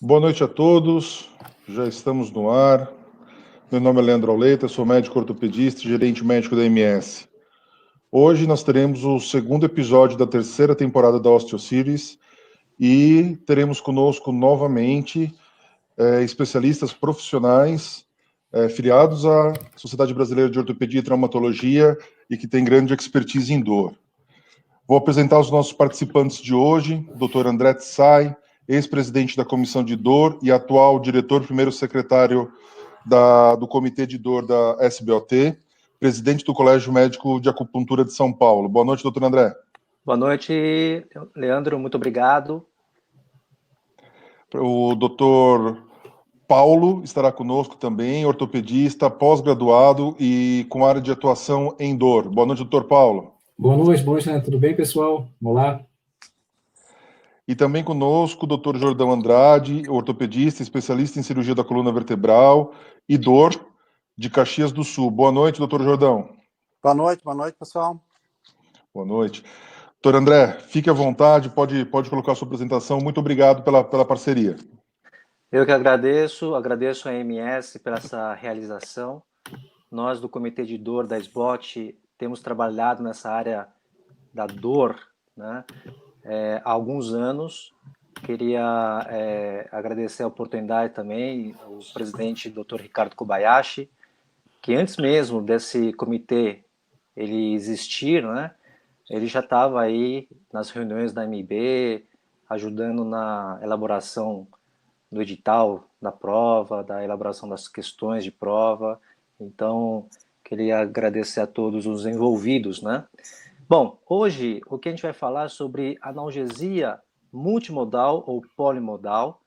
Boa noite a todos, já estamos no ar. Meu nome é Leandro Auleta, sou médico ortopedista e gerente médico da MS. Hoje nós teremos o segundo episódio da terceira temporada da OsteoSeries e teremos conosco novamente especialistas profissionais filiados à Sociedade Brasileira de Ortopedia e Traumatologia e que tem grande expertise em dor. Vou apresentar os nossos participantes de hoje, Dr. André Tsai, ex-presidente da Comissão de Dor e atual diretor, primeiro secretário do Comitê de Dor da SBOT, presidente do Colégio Médico de Acupuntura de São Paulo. Boa noite, doutor André. Boa noite, Leandro, muito obrigado. O doutor Paulo estará conosco também, ortopedista, pós-graduado e com área de atuação em dor. Boa noite, doutor Paulo. Boa noite, né? Tudo bem, pessoal? Olá. E também conosco o Dr. Jordão Andrade, ortopedista, especialista em cirurgia da coluna vertebral e dor de Caxias do Sul. Boa noite, Dr. Jordão. Boa noite, pessoal. Boa noite. Dr. André, fique à vontade, pode colocar a sua apresentação. Muito obrigado pela parceria. Eu que agradeço a MS pela essa realização. Nós do Comitê de Dor da SBOT temos trabalhado nessa área da dor, né, há alguns anos. Queria agradecer a oportunidade também ao presidente Dr. Ricardo Kobayashi, que antes mesmo desse comitê ele existir, né, ele já estava aí nas reuniões da MB, ajudando na elaboração do edital da prova, da elaboração das questões de prova. Então, queria agradecer a todos os envolvidos, né? Bom, hoje o que a gente vai falar é sobre analgesia multimodal ou polimodal,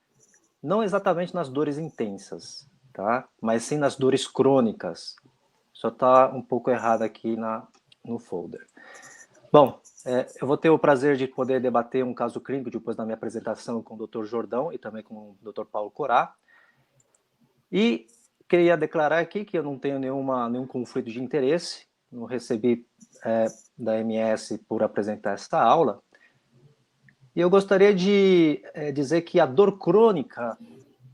não exatamente nas dores intensas, tá? Mas sim nas dores crônicas. Só está um pouco errado aqui no folder. Bom, eu vou ter o prazer de poder debater um caso clínico depois da minha apresentação com o Dr. Jordão e também com o Dr. Paulo Corá. E queria declarar aqui que eu não tenho nenhum conflito de interesse, não recebi da MS por apresentar esta aula. E eu gostaria de dizer que a dor crônica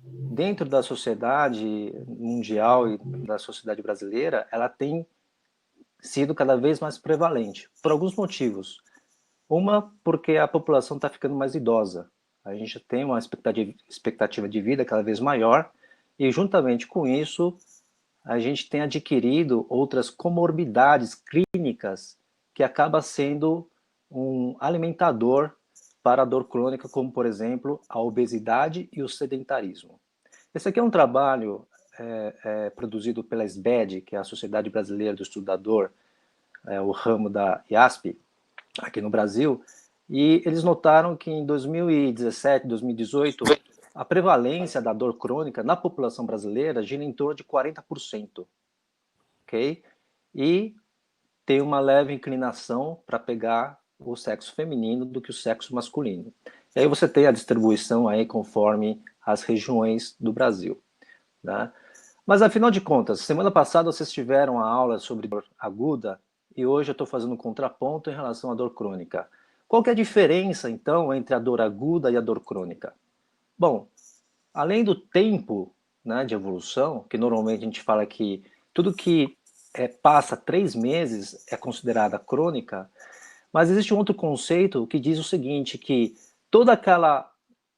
dentro da sociedade mundial e da sociedade brasileira, ela tem sido cada vez mais prevalente, por alguns motivos. Uma, porque a população está ficando mais idosa. A gente tem uma expectativa de vida cada vez maior e, juntamente com isso, a gente tem adquirido outras comorbidades clínicas que acaba sendo um alimentador para a dor crônica, como, por exemplo, a obesidade e o sedentarismo. Esse aqui é um trabalho produzido pela SBED, que é a Sociedade Brasileira do Estudo da Dor, o ramo da IASP, aqui no Brasil, e eles notaram que em 2017, 2018, a prevalência da dor crônica na população brasileira gira em torno de 40%, ok? E tem uma leve inclinação para pegar o sexo feminino do que o sexo masculino. E aí você tem a distribuição aí conforme as regiões do Brasil, né? Mas, afinal de contas, semana passada vocês tiveram a aula sobre dor aguda e hoje eu estou fazendo um contraponto em relação à dor crônica. Qual que é a diferença, então, entre a dor aguda e a dor crônica? Bom, além do tempo, né, de evolução, que normalmente a gente fala que tudo que passa 3 meses é considerada crônica, mas existe um outro conceito que diz o seguinte, que toda aquela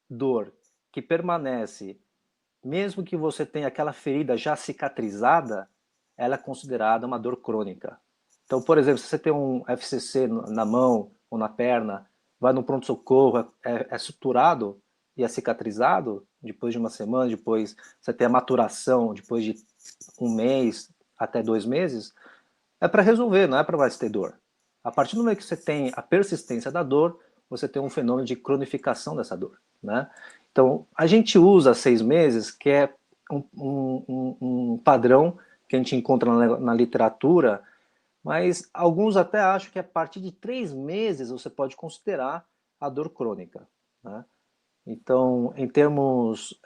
dor que permanece mesmo que você tenha aquela ferida já cicatrizada, ela é considerada uma dor crônica. Então, por exemplo, se você tem um FCC na mão ou na perna, vai no pronto-socorro, é suturado e é cicatrizado, depois de uma semana, depois você tem a maturação, depois de 1 mês até 2 meses, é para resolver, não é para mais ter dor. A partir do momento que você tem a persistência da dor, você tem um fenômeno de cronificação dessa dor, né? Então, a gente usa 6 meses, que é um padrão que a gente encontra na literatura, mas alguns até acham que a partir de 3 meses você pode considerar a dor crônica, né? Então, em termos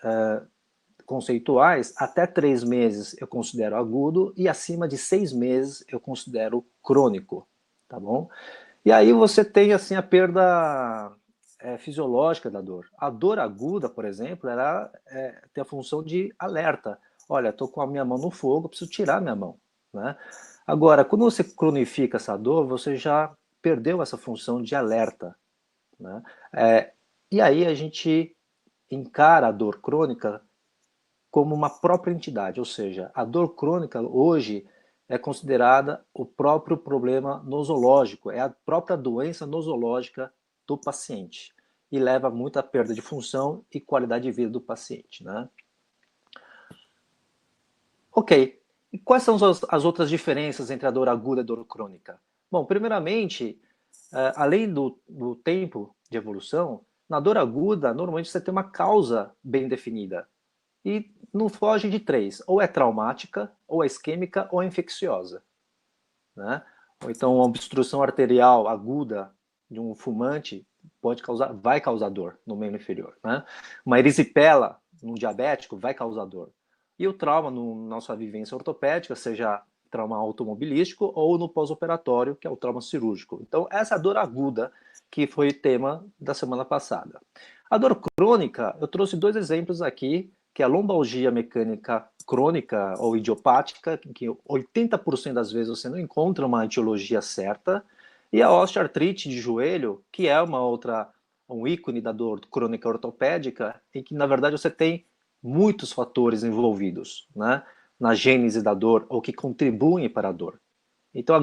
conceituais, até 3 meses eu considero agudo e acima de 6 meses eu considero crônico, tá bom? E aí você tem assim a perda fisiológica da dor. A dor aguda, por exemplo, ela tem a função de alerta. Olha, estou com a minha mão no fogo, preciso tirar a minha mão, né? Agora, quando você cronifica essa dor, você já perdeu essa função de alerta, né? E aí a gente encara a dor crônica como uma própria entidade, ou seja, a dor crônica hoje é considerada o próprio problema nosológico, é a própria doença nosológica do paciente e leva muito à perda de função e qualidade de vida do paciente, né? Ok, e quais são as outras diferenças entre a dor aguda e a dor crônica? Bom, primeiramente, além do tempo de evolução, na dor aguda, normalmente você tem uma causa bem definida. E não foge de três: ou é traumática, ou é isquêmica, ou é infecciosa, né? Ou então uma obstrução arterial aguda de um fumante vai causar dor no membro inferior, né? Uma erisipela num diabético vai causar dor. E o trauma na nossa vivência ortopédica, seja trauma automobilístico ou no pós-operatório, que é o trauma cirúrgico. Então, essa é a dor aguda que foi tema da semana passada. A dor crônica, eu trouxe 2 exemplos aqui, que é a lombalgia mecânica crônica ou idiopática, que 80% das vezes você não encontra uma etiologia certa, e a osteoartrite de joelho, que é um ícone da dor crônica ortopédica, em que, na verdade, você tem muitos fatores envolvidos, né, na gênese da dor, ou que contribuem para a dor. Então,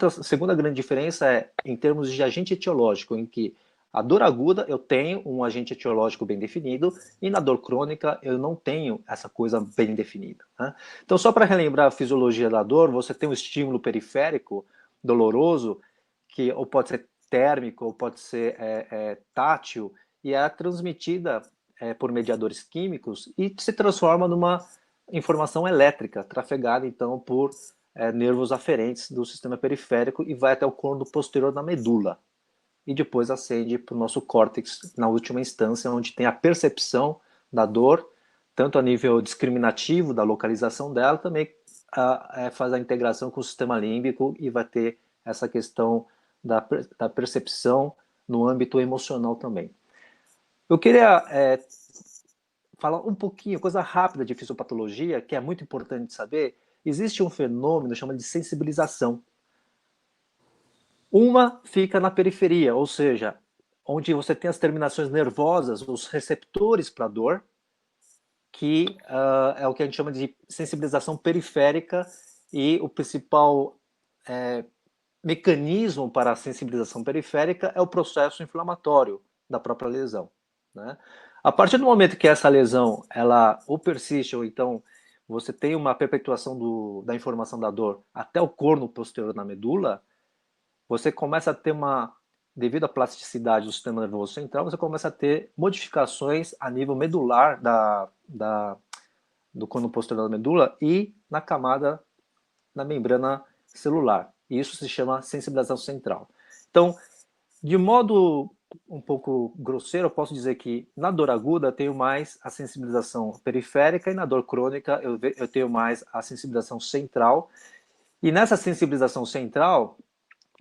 segunda grande diferença é em termos de agente etiológico, em que a dor aguda eu tenho um agente etiológico bem definido e na dor crônica eu não tenho essa coisa bem definida, né? Então, só para relembrar a fisiologia da dor, você tem um estímulo periférico doloroso, que ou pode ser térmico ou pode ser tátil, e é transmitida por mediadores químicos e se transforma numa informação elétrica, trafegada então por nervos aferentes do sistema periférico e vai até o corno posterior da medula. E depois ascende para o nosso córtex, na última instância, onde tem a percepção da dor, tanto a nível discriminativo, da localização dela, também faz a integração com o sistema límbico e vai ter essa questão da percepção no âmbito emocional também. Eu queria falar um pouquinho, coisa rápida de fisiopatologia, que é muito importante de saber. Existe um fenômeno chamado de sensibilização. Uma fica na periferia, ou seja, onde você tem as terminações nervosas, os receptores para a dor, que é o que a gente chama de sensibilização periférica, e o principal mecanismo para a sensibilização periférica é o processo inflamatório da própria lesão, né? A partir do momento que essa lesão ela ou persiste, ou então você tem uma perpetuação da informação da dor até o corno posterior da medula, você começa a ter devido à plasticidade do sistema nervoso central, você começa a ter modificações a nível medular do corno posterior da medula e na camada, na membrana celular. E isso se chama sensibilização central. Então, de modo um pouco grosseiro, eu posso dizer que na dor aguda eu tenho mais a sensibilização periférica e na dor crônica eu tenho mais a sensibilização central. E nessa sensibilização central,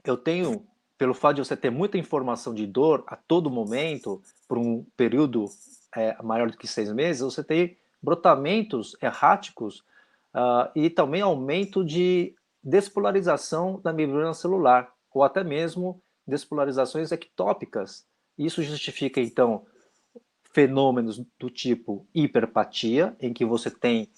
eu tenho, pelo fato de você ter muita informação de dor a todo momento, por um período maior do que 6 meses, você tem brotamentos erráticos e também aumento de despolarização da membrana celular, ou até mesmo despolarizações ectópicas. Isso justifica, então, fenômenos do tipo hiperpatia, em que você tem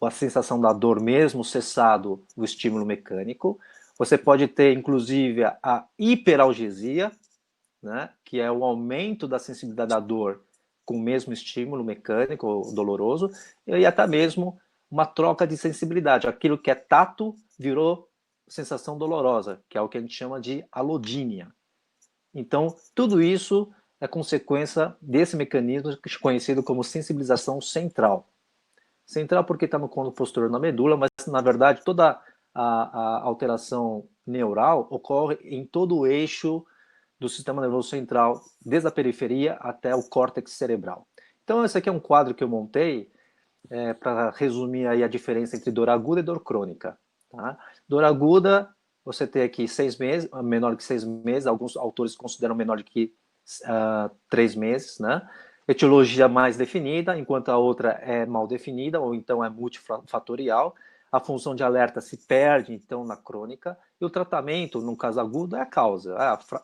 a sensação da dor mesmo cessado o estímulo mecânico. Você pode ter, inclusive, a hiperalgesia, né, que é o aumento da sensibilidade da dor com o mesmo estímulo mecânico ou doloroso, e até mesmo uma troca de sensibilidade. Aquilo que é tato virou sensação dolorosa, que é o que a gente chama de alodínia. Então, tudo isso é consequência desse mecanismo conhecido como sensibilização central. Central porque está no corno posterior da medula, mas, na verdade, toda a alteração neural ocorre em todo o eixo do sistema nervoso central, desde a periferia até o córtex cerebral. Então, esse aqui é um quadro que eu montei para resumir aí a diferença entre dor aguda e dor crônica. Tá? Dor aguda, você tem aqui 6 meses, menor que 6 meses, alguns autores consideram menor que 3 meses, né? Etiologia mais definida, enquanto a outra é mal definida, ou então é multifatorial. A função de alerta se perde, então, na crônica, e o tratamento, no caso agudo, é a causa.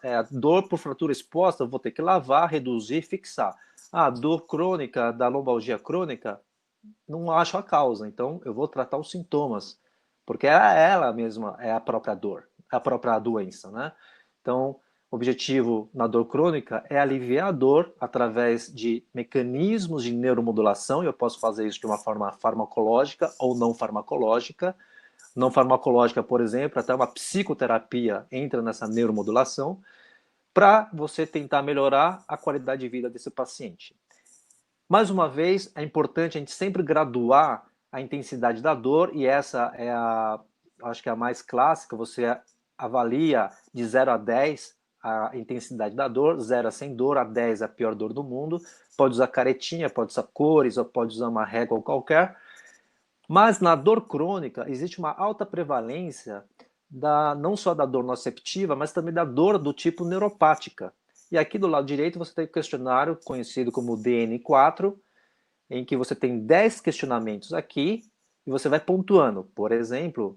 É a dor por fratura exposta, eu vou ter que lavar, reduzir, fixar. A dor crônica, da lombalgia crônica, não acho a causa, então eu vou tratar os sintomas, porque ela mesma é a própria dor, a própria doença, né? Então, o objetivo na dor crônica é aliviar a dor através de mecanismos de neuromodulação, e eu posso fazer isso de uma forma farmacológica ou não farmacológica. Não farmacológica, por exemplo, até uma psicoterapia entra nessa neuromodulação, para você tentar melhorar a qualidade de vida desse paciente. Mais uma vez, é importante a gente sempre graduar a intensidade da dor, e essa é acho que é a mais clássica. Você avalia de 0 a 10 a intensidade da dor, 0 é sem dor, a 10 é a pior dor do mundo. Pode usar caretinha, pode usar cores, ou pode usar uma régua qualquer. Mas na dor crônica, existe uma alta prevalência não só da dor nociceptiva, mas também da dor do tipo neuropática. E aqui do lado direito você tem o questionário conhecido como DN4, em que você tem 10 questionamentos aqui e você vai pontuando. Por exemplo,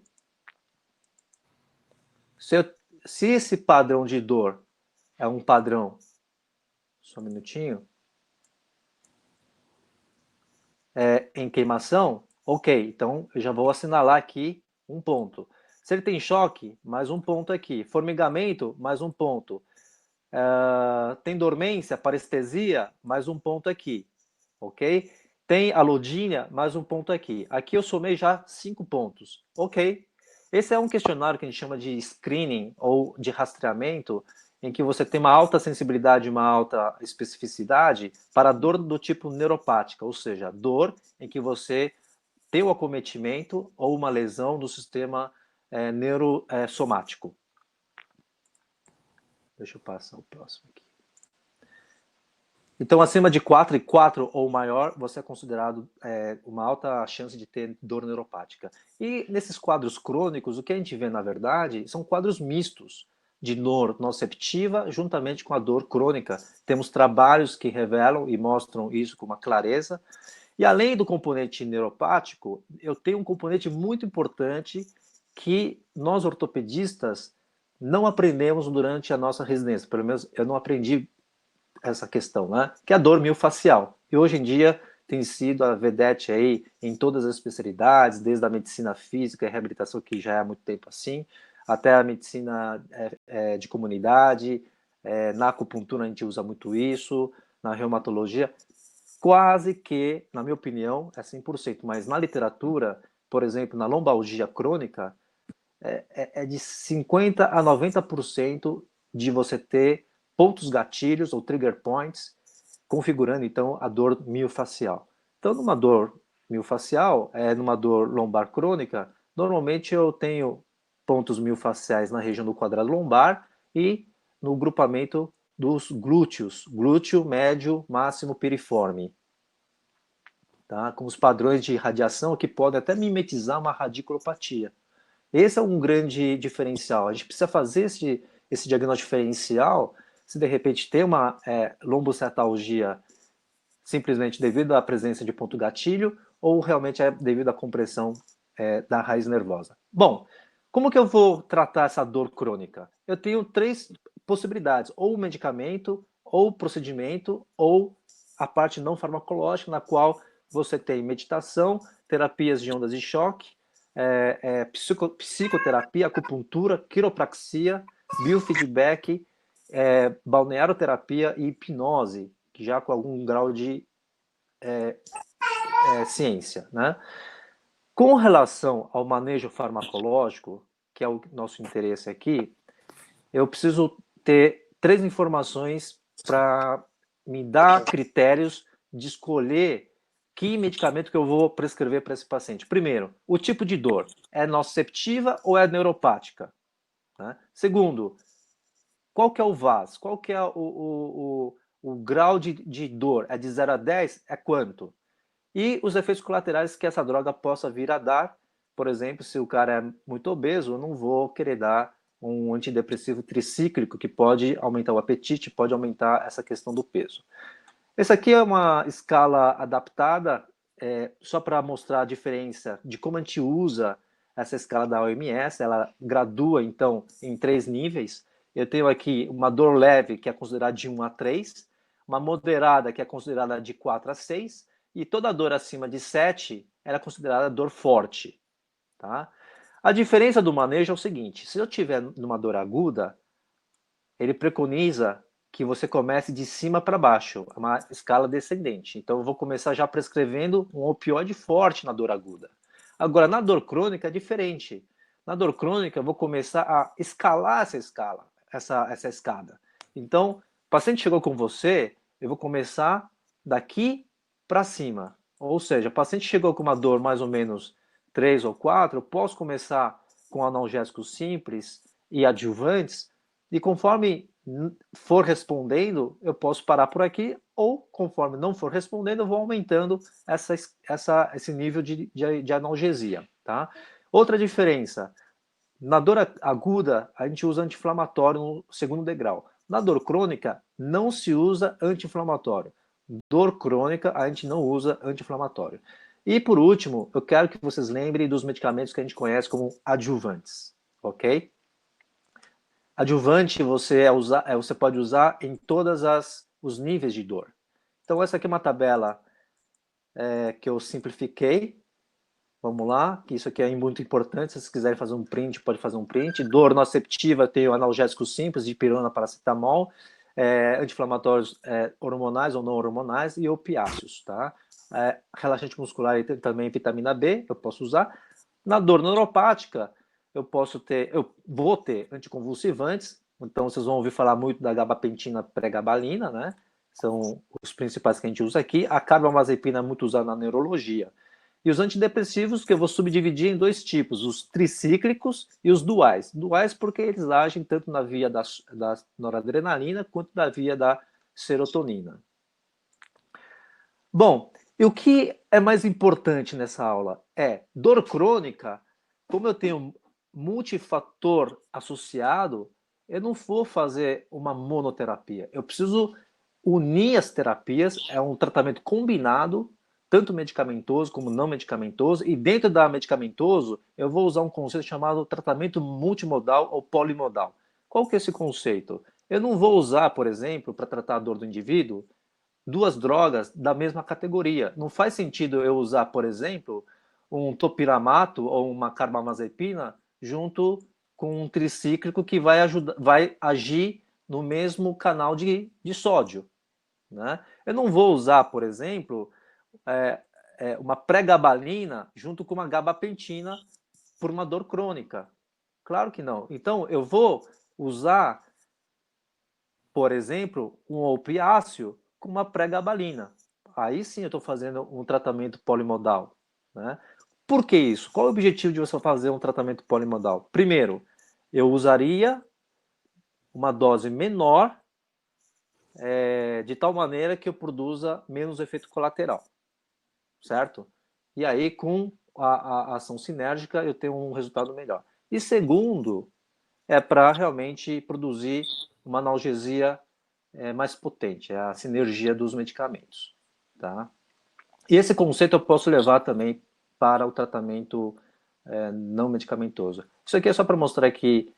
se esse padrão de dor é um padrão... Só um minutinho. Em queimação, ok, então eu já vou assinalar aqui um ponto. Se ele tem choque, mais um ponto aqui. Formigamento, mais um ponto. Tem dormência, parestesia, mais um ponto aqui, ok? Tem alodínia, mais um ponto aqui. Aqui eu somei já 5 pontos, ok? Esse é um questionário que a gente chama de screening ou de rastreamento, em que você tem uma alta sensibilidade e uma alta especificidade para dor do tipo neuropática, ou seja, dor em que você tem o acometimento ou uma lesão do sistema neurosomático. Deixa eu passar o próximo aqui. Então, acima de 4 e 4 ou maior, você é considerado uma alta chance de ter dor neuropática. E nesses quadros crônicos, o que a gente vê, na verdade, são quadros mistos de dor nociceptiva juntamente com a dor crônica. Temos trabalhos que revelam e mostram isso com uma clareza. E além do componente neuropático, eu tenho um componente muito importante que nós ortopedistas não aprendemos durante a nossa residência. Pelo menos eu não aprendi essa questão, né? Que é a dor miofascial. E hoje em dia tem sido a vedete aí em todas as especialidades, desde a medicina física e reabilitação, que já é há muito tempo assim, até a medicina de comunidade, na acupuntura a gente usa muito isso, na reumatologia, quase que, na minha opinião, é 100%, mas na literatura, por exemplo, na lombalgia crônica, é de 50% a 90% de você ter pontos gatilhos ou trigger points, configurando então a dor miofascial. Então, numa dor miofascial, numa dor lombar crônica, normalmente eu tenho pontos miofasciais na região do quadrado lombar e no grupamento dos glúteos, glúteo, médio, máximo, piriforme. Tá? Com os padrões de radiação que podem até mimetizar uma radiculopatia. Esse é um grande diferencial. A gente precisa fazer esse diagnóstico diferencial se de repente tem uma lombocetalgia simplesmente devido à presença de ponto gatilho ou realmente é devido à compressão da raiz nervosa. Bom, como que eu vou tratar essa dor crônica? Eu tenho 3 possibilidades, ou medicamento, ou procedimento, ou a parte não farmacológica, na qual você tem meditação, terapias de ondas de choque, psicoterapia, acupuntura, quiropraxia, biofeedback, balnearoterapia e hipnose, que já com algum grau de ciência, né? Com relação ao manejo farmacológico, que é o nosso interesse aqui, eu preciso ter 3 informações para me dar critérios de escolher que medicamento que eu vou prescrever para esse paciente. Primeiro, o tipo de dor. É nociceptiva ou é neuropática? Né? Segundo, qual que é o VAS? Qual que é o grau de dor? É de 0 a 10? É quanto? E os efeitos colaterais que essa droga possa vir a dar. Por exemplo, se o cara é muito obeso, eu não vou querer dar um antidepressivo tricíclico que pode aumentar o apetite, pode aumentar essa questão do peso. Essa aqui é uma escala adaptada, só para mostrar a diferença de como a gente usa essa escala da OMS. Ela gradua, então, em 3 níveis. Eu tenho aqui uma dor leve, que é considerada de 1 a 3, uma moderada, que é considerada de 4 a 6, e toda dor acima de 7 era considerada dor forte. Tá? A diferença do manejo é o seguinte: se eu tiver numa dor aguda, ele preconiza que você comece de cima para baixo, uma escala descendente. Então, eu vou começar já prescrevendo um opioide forte na dor aguda. Agora, na dor crônica é diferente. Na dor crônica, eu vou começar a escalar essa escala, essa escada. Então, o paciente chegou com você, eu vou começar daqui para cima. Ou seja, o paciente chegou com uma dor mais ou menos 3 ou 4, eu posso começar com analgésicos simples e adjuvantes, e conforme for respondendo, eu posso parar por aqui, ou conforme não for respondendo, eu vou aumentando esse nível de analgesia. Tá? Outra diferença: na dor aguda, a gente usa anti-inflamatório no segundo degrau. Na dor crônica, não se usa anti-inflamatório. Dor crônica, a gente não usa anti-inflamatório. E por último, eu quero que vocês lembrem dos medicamentos que a gente conhece como adjuvantes, ok? Adjuvante você pode usar em todos os níveis de dor. Então, essa aqui é uma tabela que eu simplifiquei. Vamos lá, que isso aqui é muito importante. Se vocês quiserem fazer um print, pode fazer um print. Dor nociceptiva, tem analgésicos simples, dipirona, paracetamol, anti-inflamatórios hormonais ou não hormonais e opiáceos, tá? Relaxante muscular e também vitamina B, eu posso usar. Na dor neuropática, eu vou ter anticonvulsivantes. Então, vocês vão ouvir falar muito da gabapentina, pregabalina, né? São os principais que a gente usa aqui. A carbamazepina é muito usada na neurologia. E os antidepressivos, que eu vou subdividir em 2 tipos, os tricíclicos e os duais. Duais porque eles agem tanto na via da noradrenalina quanto na via da serotonina. Bom, e o que é mais importante nessa aula é dor crônica. Como eu tenho multifator associado, eu não vou fazer uma monoterapia. Eu preciso unir as terapias, é um tratamento combinado, tanto medicamentoso como não medicamentoso, e dentro da medicamentoso, eu vou usar um conceito chamado tratamento multimodal ou polimodal. Qual que é esse conceito? Eu não vou usar, por exemplo, para tratar a dor do indivíduo, 2 drogas da mesma categoria. Não faz sentido eu usar, por exemplo, um topiramato ou uma carbamazepina junto com um tricíclico que vai agir no mesmo canal de sódio. Né? Eu não vou usar, por exemplo, uma pregabalina junto com uma gabapentina por uma dor crônica. Claro que não. Então, eu vou usar, por exemplo, um opiáceo com uma pregabalina. Aí sim eu estou fazendo um tratamento polimodal. Né? Por que isso? Qual é o objetivo de você fazer um tratamento polimodal? Primeiro, eu usaria uma dose menor, de tal maneira que eu produza menos efeito colateral. Certo? E aí, com a ação sinérgica, eu tenho um resultado melhor. E segundo, é para realmente produzir uma analgesia mais potente, é a sinergia dos medicamentos. Tá? E esse conceito eu posso levar também para o tratamento não medicamentoso. Isso aqui é só para mostrar que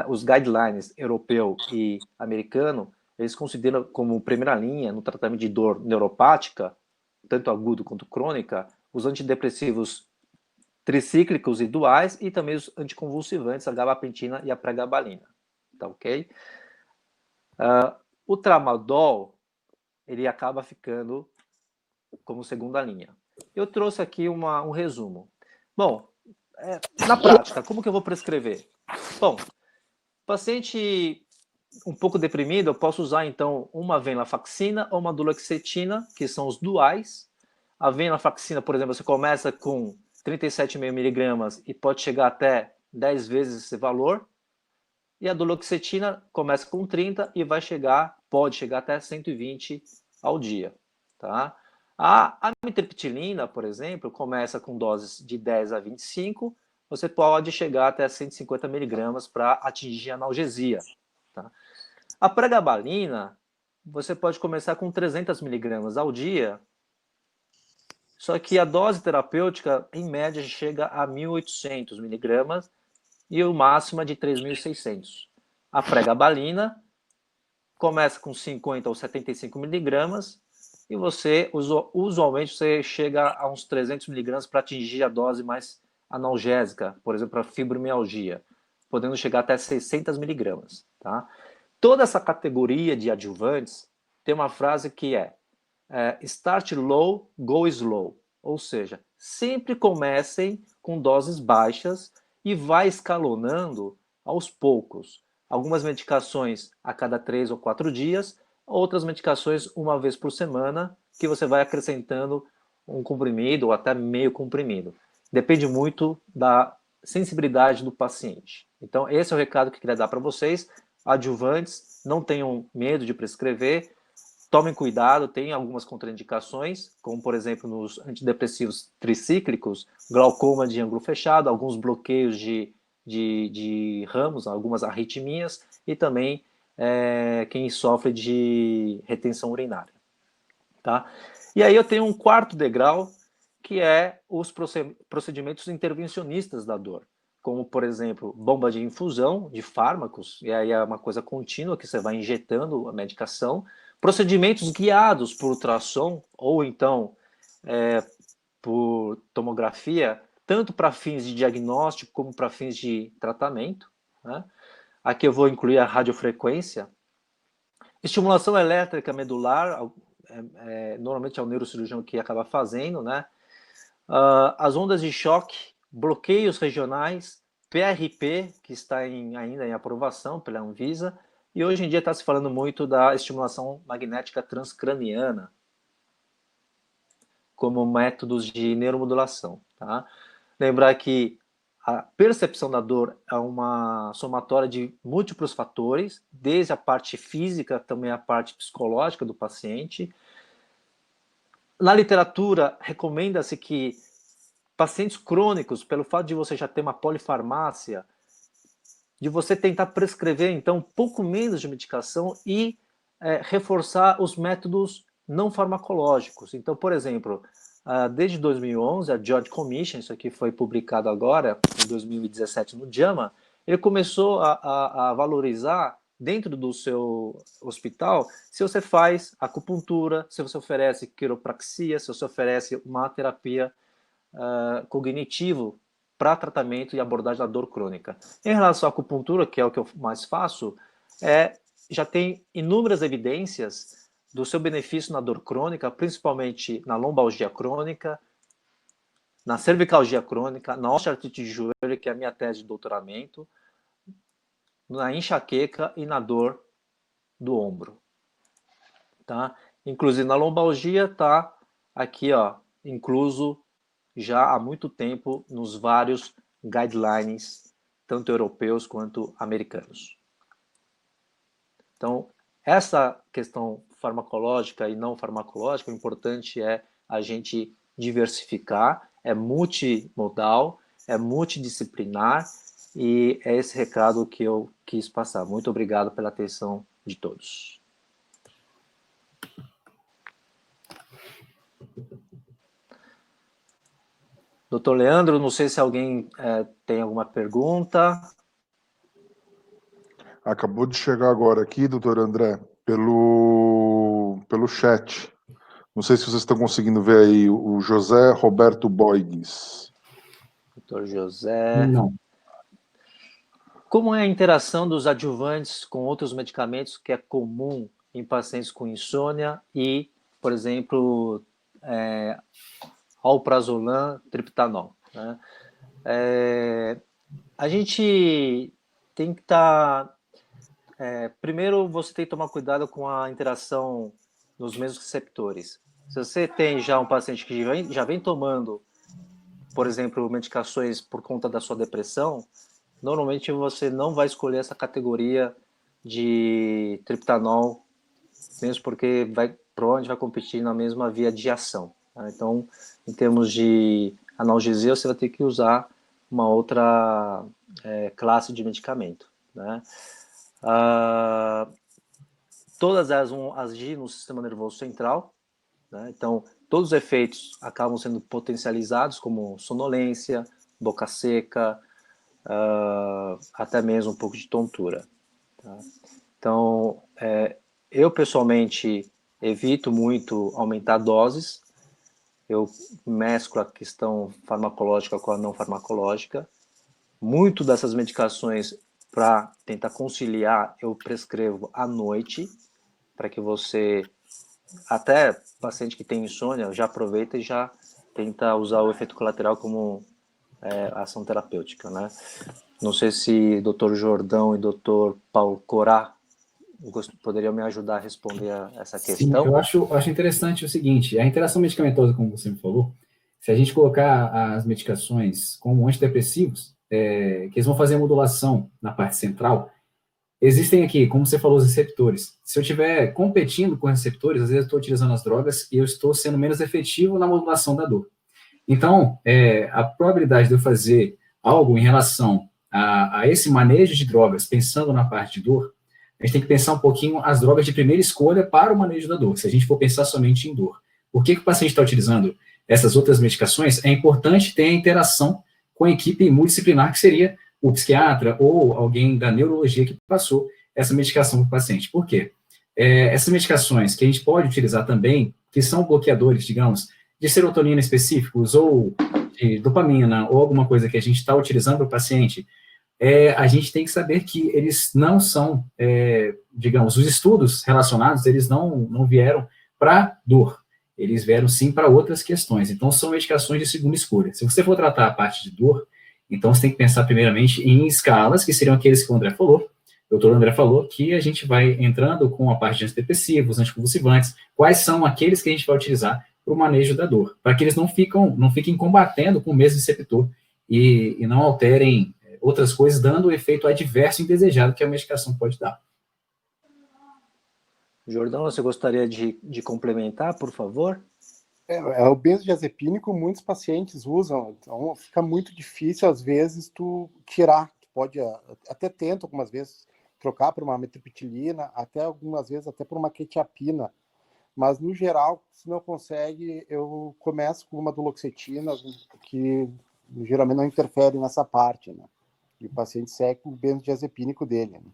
os guidelines europeu e americano, eles consideram como primeira linha no tratamento de dor neuropática, tanto agudo quanto crônica, os antidepressivos tricíclicos e duais e também os anticonvulsivantes, a gabapentina e a pregabalina. Tá ok? O tramadol, ele acaba ficando como segunda linha. Eu trouxe aqui um resumo. Bom, na prática, como que eu vou prescrever? Bom, paciente um pouco deprimido, eu posso usar então uma venlafaxina ou uma duloxetina, que são os duais. A venlafaxina, por exemplo, você começa com 37,5 miligramas e pode chegar até 10 vezes esse valor. E a duloxetina começa com 30 e pode chegar até 120 ao dia. Tá? A amitriptilina, por exemplo, começa com doses de 10 a 25, você pode chegar até 150 miligramas para atingir a analgesia. Tá? A pregabalina, você pode começar com 300 miligramas ao dia, só que a dose terapêutica, em média, chega a 1.800 miligramas e o máximo é de 3.600. A pregabalina começa com 50 ou 75 miligramas e você, usualmente, você chega a uns 300 miligramas para atingir a dose mais analgésica, por exemplo, para fibromialgia, podendo chegar até 600 miligramas. Tá? Toda essa categoria de adjuvantes tem uma frase que é start low, go slow. Ou seja, sempre comecem com doses baixas e vai escalonando aos poucos. Algumas medicações a cada 3 ou 4 dias, outras medicações uma vez por semana, que você vai acrescentando um comprimido ou até meio comprimido. Depende muito da sensibilidade do paciente. Então, esse é o recado que eu queria dar para vocês. Adjuvantes, não tenham medo de prescrever, tomem cuidado, tem algumas contraindicações, como por exemplo nos antidepressivos tricíclicos, glaucoma de ângulo fechado, alguns bloqueios de ramos, algumas arritmias e também quem sofre de retenção urinária. Tá? E aí eu tenho um quarto degrau, que é os procedimentos intervencionistas da dor, como, por exemplo, bomba de infusão de fármacos, e aí é uma coisa contínua que você vai injetando a medicação, procedimentos guiados por ultrassom, ou então por tomografia, tanto para fins de diagnóstico como para fins de tratamento. Né? Aqui eu vou incluir a radiofrequência. Estimulação elétrica medular, normalmente é o neurocirurgião que acaba fazendo, né? As ondas de choque, bloqueios regionais, PRP, que está ainda em aprovação pela Anvisa, e hoje em dia está se falando muito da estimulação magnética transcraniana como métodos de neuromodulação. Tá? Lembrar que a percepção da dor é uma somatória de múltiplos fatores, desde a parte física, também a parte psicológica do paciente. Na literatura, recomenda-se que pacientes crônicos, pelo fato de você já ter uma polifarmácia, de você tentar prescrever, então, um pouco menos de medicação e reforçar os métodos não farmacológicos. Então, por exemplo, desde 2011, a George Commission, isso aqui foi publicado agora, em 2017, no JAMA, ele começou a valorizar, dentro do seu hospital, se você faz acupuntura, se você oferece quiropraxia, se você oferece uma terapia cognitivo para tratamento e abordagem da dor crônica. Em relação à acupuntura, que é o que eu mais faço, já tem inúmeras evidências do seu benefício na dor crônica, principalmente na lombalgia crônica, na cervicalgia crônica, na osteoartrite de joelho, que é a minha tese de doutoramento, na enxaqueca e na dor do ombro. Tá? Inclusive na lombalgia está aqui, ó, incluso já há muito tempo nos vários guidelines, tanto europeus quanto americanos. Então, essa questão farmacológica e não farmacológica, o importante é a gente diversificar, é multimodal, é multidisciplinar, e é esse recado que eu quis passar. Muito obrigado pela atenção de todos. Doutor Leandro, não sei se alguém tem alguma pergunta. Acabou de chegar agora aqui, doutor André, pelo chat. Não sei se vocês estão conseguindo ver aí o José Roberto Boigues. Doutor José. Não. Como é a interação dos adjuvantes com outros medicamentos que é comum em pacientes com insônia e, por exemplo, alprazolam, triptanol? Né? A gente tem que estar... primeiro, você tem que tomar cuidado com a interação nos mesmos receptores. Se você tem já um paciente que já vem tomando, por exemplo, medicações por conta da sua depressão, normalmente você não vai escolher essa categoria de triptanol, mesmo porque provavelmente vai competir na mesma via de ação. Tá? Então, em termos de analgesia, você vai ter que usar uma outra classe de medicamento, né? Todas elas vão agir no sistema nervoso central, né? Então, todos os efeitos acabam sendo potencializados, como sonolência, boca seca, até mesmo um pouco de tontura. Tá? Então, eu pessoalmente evito muito aumentar doses, eu mesclo a questão farmacológica com a não farmacológica. Muito dessas medicações, para tentar conciliar, eu prescrevo à noite, para que você, até paciente que tem insônia, já aproveita e já tenta usar o efeito colateral como ação terapêutica, né? Não sei se Dr. Jordão e Dr. Paulo Corá poderiam me ajudar a responder a essa questão. Sim, eu acho interessante o seguinte, a interação medicamentosa, como você me falou, se a gente colocar as medicações como antidepressivos, que eles vão fazer a modulação na parte central, existem aqui, como você falou, os receptores. Se eu estiver competindo com receptores, às vezes eu estou utilizando as drogas e eu estou sendo menos efetivo na modulação da dor. Então, a probabilidade de eu fazer algo em relação a esse manejo de drogas, pensando na parte de dor, a gente tem que pensar um pouquinho as drogas de primeira escolha para o manejo da dor, se a gente for pensar somente em dor. Por que o paciente está utilizando essas outras medicações? É importante ter a interação com a equipe multidisciplinar, que seria o psiquiatra ou alguém da neurologia que passou essa medicação para o paciente. Por quê? Essas medicações que a gente pode utilizar também, que são bloqueadores, digamos, de serotonina específicos, ou de dopamina, ou alguma coisa que a gente está utilizando para o paciente, a gente tem que saber que eles não são, digamos, os estudos relacionados, eles não vieram para dor, eles vieram sim para outras questões. Então, são medicações de segunda escolha. Se você for tratar a parte de dor, então você tem que pensar primeiramente em escalas, que seriam aqueles que o André falou, o doutor André falou, que a gente vai entrando com a parte de antidepressivos, anticonvulsivantes, quais são aqueles que a gente vai utilizar para o manejo da dor, para que eles não fiquem combatendo com o mesmo receptor e não alterem outras coisas, dando o efeito adverso indesejado que a medicação pode dar. Jordão, você gostaria de complementar, por favor? O benzodiazepínico muitos pacientes usam, então fica muito difícil, às vezes, tu tirar. Tu pode, até tenta algumas vezes, trocar por uma metriptilina, até algumas vezes até por uma quetiapina, mas, no geral, se não consegue, eu começo com uma duloxetina, que geralmente não interfere nessa parte, né? E o paciente segue com o benzodiazepínico dele, né?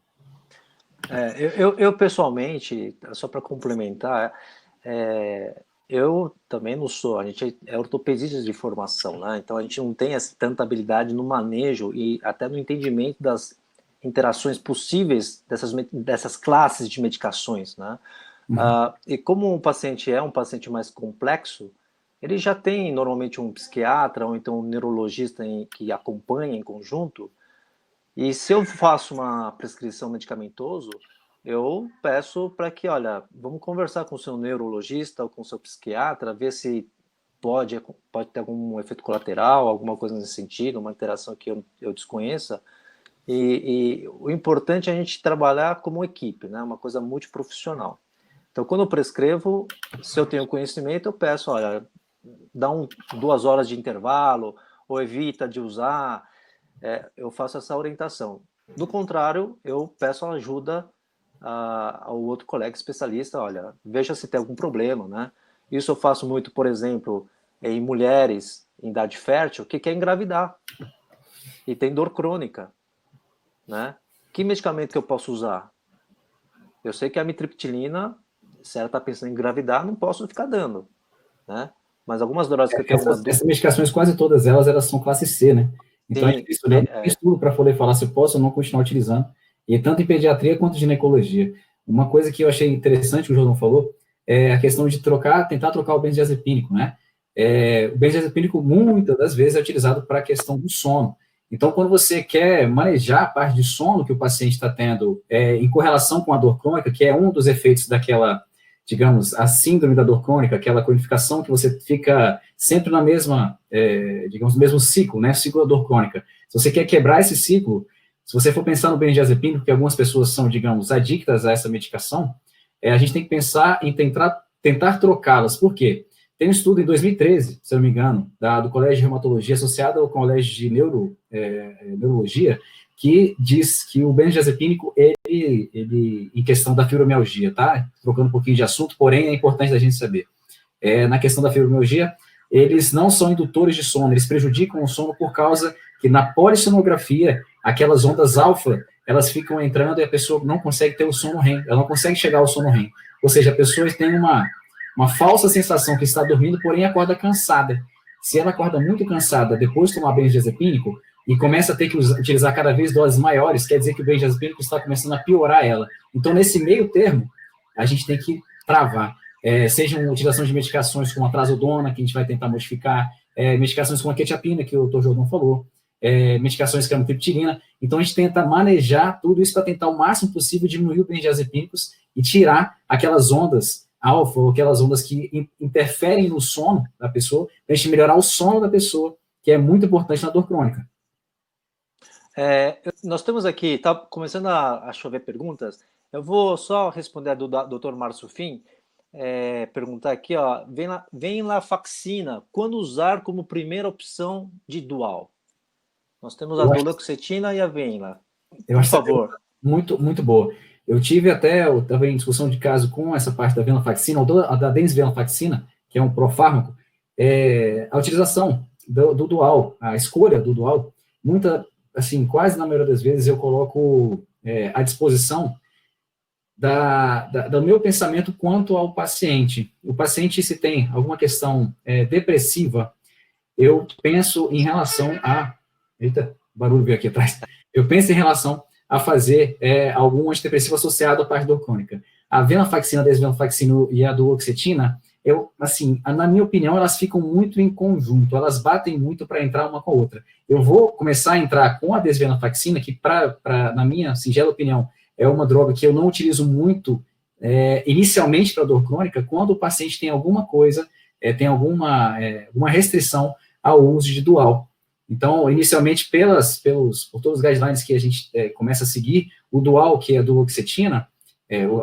Eu pessoalmente, só para complementar, eu também não sou, a gente é ortopedista de formação, né? Então a gente não tem tanta habilidade no manejo e até no entendimento das interações possíveis dessas classes de medicações, né? E como o paciente é um paciente mais complexo, ele já tem normalmente um psiquiatra ou então um neurologista que acompanha em conjunto. E se eu faço uma prescrição medicamentosa, eu peço para que, olha, vamos conversar com o seu neurologista ou com o seu psiquiatra, ver se pode ter algum efeito colateral, alguma coisa nesse sentido, uma interação que eu desconheça. E o importante é a gente trabalhar como equipe, né? Uma coisa multiprofissional. Então, quando eu prescrevo, se eu tenho conhecimento, eu peço, olha, dá 2 horas de intervalo, ou evita de usar. Eu faço essa orientação. Do contrário, eu peço ajuda ao outro colega especialista, olha, veja se tem algum problema, né? Isso eu faço muito, por exemplo, em mulheres em idade fértil que quer engravidar e tem dor crônica, né? Que medicamento que eu posso usar? Eu sei que a amitriptilina, se ela está pensando em engravidar, não posso ficar dando, né? Mas algumas drogas que eu tenho essas medicações, quase todas elas são classe C, né? Então, sim, a gente estudando estudo para poder falar se eu posso ou não continuar utilizando, e tanto em pediatria quanto em ginecologia. Uma coisa que eu achei interessante que o Jordão falou é a questão de tentar trocar o benzodiazepínico, né? O benzodiazepínico, muitas das vezes, é utilizado para a questão do sono. Então, quando você quer manejar a parte de sono que o paciente está tendo em correlação com a dor crônica, que é um dos efeitos daquela, digamos, a síndrome da dor crônica, aquela cronificação que você fica sempre na mesma, digamos, no mesmo ciclo, né, ciclo da dor crônica. Se você quer quebrar esse ciclo, se você for pensar no benzodiazepínico, porque algumas pessoas são, digamos, adictas a essa medicação, a gente tem que pensar em tentar trocá-las. Por quê? Tem um estudo em 2013, se eu não me engano, do Colégio de Reumatologia, associado ao Colégio de Neurologia, que diz que o benzodiazepínico, ele, em questão da fibromialgia, tá? Trocando um pouquinho de assunto, porém é importante a gente saber. Na questão da fibromialgia, eles não são indutores de sono, eles prejudicam o sono por causa que na polissonografia, aquelas ondas alfa, elas ficam entrando e a pessoa não consegue ter o sono REM, ela não consegue chegar ao sono REM. Ou seja, a pessoa tem uma falsa sensação que está dormindo, porém acorda cansada. Se ela acorda muito cansada depois de tomar benzodiazepínico e começa a ter que utilizar cada vez doses maiores, quer dizer que o benzodiazepínico está começando a piorar ela. Então, nesse meio termo, a gente tem que travar. Seja uma utilização de medicações como a trazodona, que a gente vai tentar modificar, medicações como a quetiapina, que o Dr. Jordão falou, medicações como a amitriptilina. Então, a gente tenta manejar tudo isso para tentar o máximo possível diminuir os benzodiazepínicos e tirar aquelas ondas alfa, ou aquelas ondas que interferem no sono da pessoa, para a gente melhorar o sono da pessoa, que é muito importante na dor crônica. Nós temos aqui, está começando a chover perguntas, eu vou só responder a do Dr. Márcio Fim, perguntar aqui, ó, venlafaxina, quando usar como primeira opção de dual? Nós temos a duloxetina e a venla. Por favor. Muito, muito boa. Eu estava em discussão de caso com essa parte da venlafaxina, ou da desvenlafaxina, que é um profármaco, a utilização do dual, a escolha do dual, quase na maioria das vezes eu coloco à disposição do meu pensamento quanto ao paciente. O paciente, se tem alguma questão depressiva, eu penso em relação a... Eita, barulho veio aqui atrás. Eu penso em relação a fazer algum antidepressivo associado à parte dor crônica. A venlafaxina, a desvenlafaxina e a duloxetina, na minha opinião, elas ficam muito em conjunto, elas batem muito para entrar uma com a outra. Eu vou começar a entrar com a desvenlafaxina, que, na minha singela opinião, é uma droga que eu não utilizo muito inicialmente para dor crônica, quando o paciente tem alguma coisa, tem alguma restrição ao uso de dual. Então, inicialmente, por todos os guidelines que a gente começa a seguir, o dual, que é a duloxetina,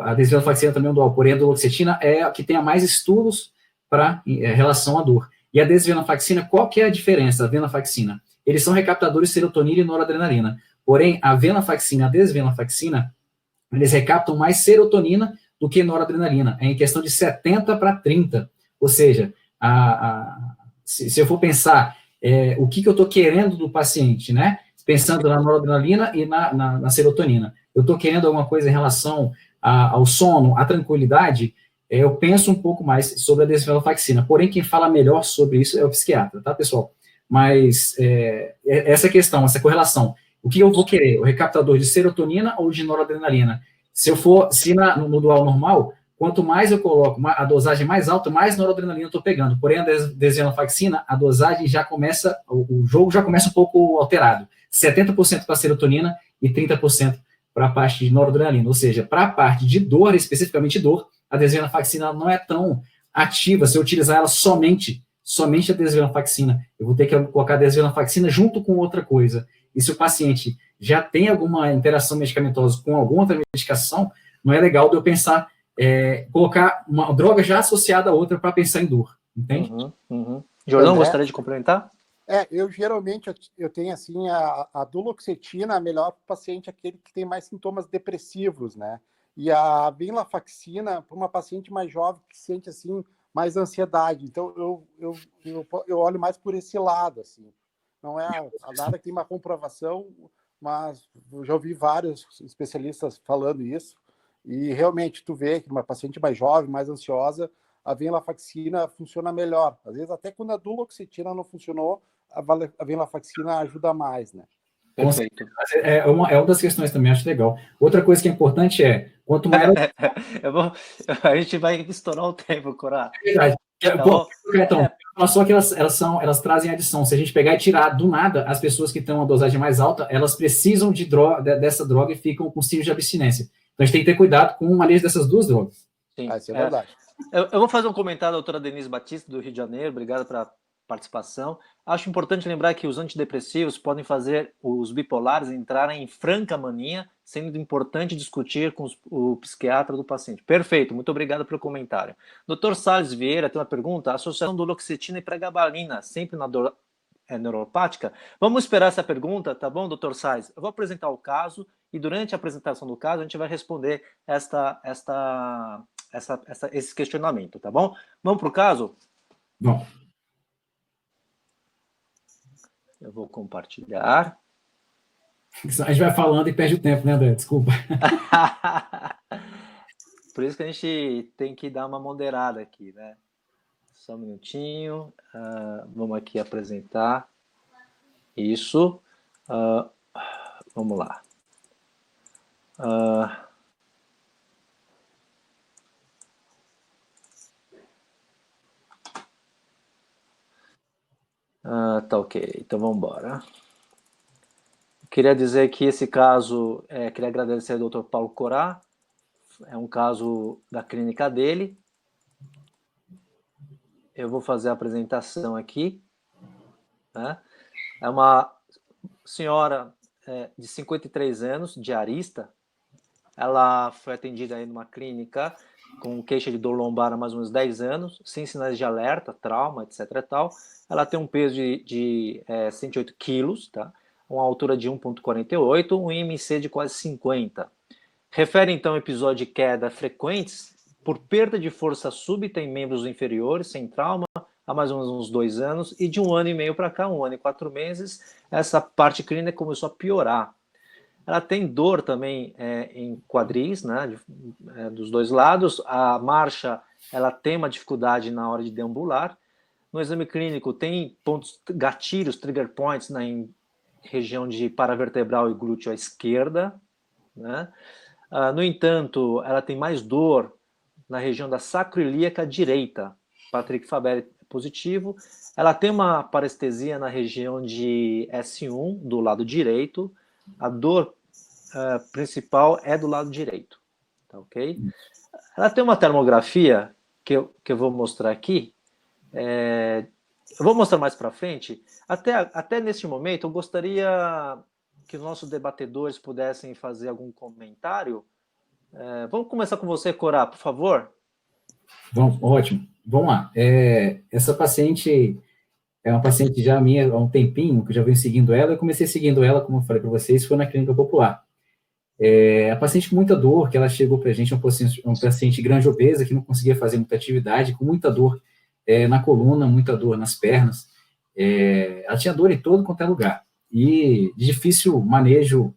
a desvenlafaxina também é um dual, porém a duloxetina é a que tem mais estudos para relação à dor. E a desvenlafaxina, qual que é a diferença da venlafaxina? Eles são recaptadores de serotonina e noradrenalina, porém a venlafaxina e a desvenlafaxina, eles recaptam mais serotonina do que noradrenalina, em questão de 70 para 30, ou seja, se eu for pensar o que eu estou querendo do paciente, né? Pensando na noradrenalina e na serotonina. Eu estou querendo alguma coisa em relação ao sono, à tranquilidade, eu penso um pouco mais sobre a desvenlafaxina. Porém, quem fala melhor sobre isso é o psiquiatra, tá, pessoal? Mas essa questão, essa correlação, o que eu vou querer? O recaptador de serotonina ou de noradrenalina? Se no dual normal, quanto mais eu coloco a dosagem mais alta, mais noradrenalina eu estou pegando. Porém, a desvenlafaxina, a dosagem já começa, o jogo já começa um pouco alterado. 70% para serotonina e 30% para a parte de noradrenalina. Ou seja, para a parte de dor, especificamente dor, a desvenlafaxina não é tão ativa se eu utilizar ela somente a desvenlafaxina. Eu vou ter que colocar a desvenlafaxina junto com outra coisa. E se o paciente já tem alguma interação medicamentosa com alguma outra medicação, não é legal de eu pensar colocar uma droga já associada a outra para pensar em dor, entende? Jordão, gostaria de complementar? Eu geralmente eu tenho assim a duloxetina, a melhor para o paciente, aquele que tem mais sintomas depressivos, né? E a venlafaxina para uma paciente mais jovem que sente assim mais ansiedade. Então eu olho mais por esse lado, assim. Não é nada que tem uma comprovação, mas eu já ouvi vários especialistas falando isso. E realmente tu vê que uma paciente mais jovem, mais ansiosa, a venlafaxina funciona melhor. Às vezes até quando a duloxetina não funcionou, a venlafaxina ajuda mais, né? Perfeito. É uma das questões também, acho legal. Outra coisa que é importante quanto maior... A gente vai estourar o tempo, Corá. É verdade. Só que elas trazem adição. Se a gente pegar e tirar do nada, as pessoas que têm uma dosagem mais alta, elas precisam dessa droga e ficam com signos de abstinência. Então a gente tem que ter cuidado com o manejo dessas duas drogas. Sim, isso é verdade. Eu vou fazer um comentário da doutora Denise Batista, do Rio de Janeiro. Obrigado participação. Acho importante lembrar que os antidepressivos podem fazer os bipolares entrarem em franca mania, sendo importante discutir com o psiquiatra do paciente. Perfeito, muito obrigado pelo comentário. Dr. Salles Vieira tem uma pergunta. A associação do duloxetina e pregabalina, sempre na dor neuropática? Vamos esperar essa pergunta, tá bom, Dr. Salles? Eu vou apresentar o caso e durante a apresentação do caso a gente vai responder esse questionamento, tá bom? Vamos para o caso? Bom. Eu vou compartilhar. A gente vai falando e perde o tempo, né, André? Desculpa. Por isso que a gente tem que dar uma moderada aqui, né? Só um minutinho. Vamos aqui apresentar isso. Vamos lá. Tá ok. Então vamos embora. Queria dizer que esse caso, queria agradecer ao Dr. Paulo Corá. É um caso da clínica dele. Eu vou fazer a apresentação aqui, né? É uma senhora de 53 anos, diarista. Ela foi atendida aí numa clínica com queixa de dor lombar há mais ou menos 10 anos, sem sinais de alerta, trauma, etc. e tal. Ela tem um peso de 108 quilos, tá? Uma altura de 1,48, um IMC de quase 50. Refere, então, episódio de queda frequentes por perda de força súbita em membros inferiores, sem trauma, há mais ou menos uns 2 anos, e de 1 ano e meio para cá, 1 ano e 4 meses, essa parte clínica começou a piorar. Ela tem dor também em quadris, né, dos dois lados. A marcha, ela tem uma dificuldade na hora de deambular. No exame clínico, tem pontos, gatilhos, trigger points, na região de paravertebral e glúteo à esquerda, né? No entanto, ela tem mais dor na região da sacroiliaca direita. Patrick Faber é positivo. Ela tem uma parestesia na região de S1, do lado direito. A dor principal é do lado direito. Tá ok? Ela tem uma termografia que eu vou mostrar aqui. Eu vou mostrar mais para frente. Até neste momento, eu gostaria que os nossos debatedores pudessem fazer algum comentário. Vamos começar com você, Corá, por favor. Bom, ótimo. Vamos lá. Essa paciente é uma paciente já minha há um tempinho, que eu já venho seguindo ela. Eu comecei seguindo ela, como eu falei para vocês, foi na clínica popular. A paciente com muita dor, que ela chegou para a gente, uma paciente grande obesa, que não conseguia fazer muita atividade, com muita dor na coluna, muita dor nas pernas. Ela tinha dor em todo quanto é lugar. E de difícil manejo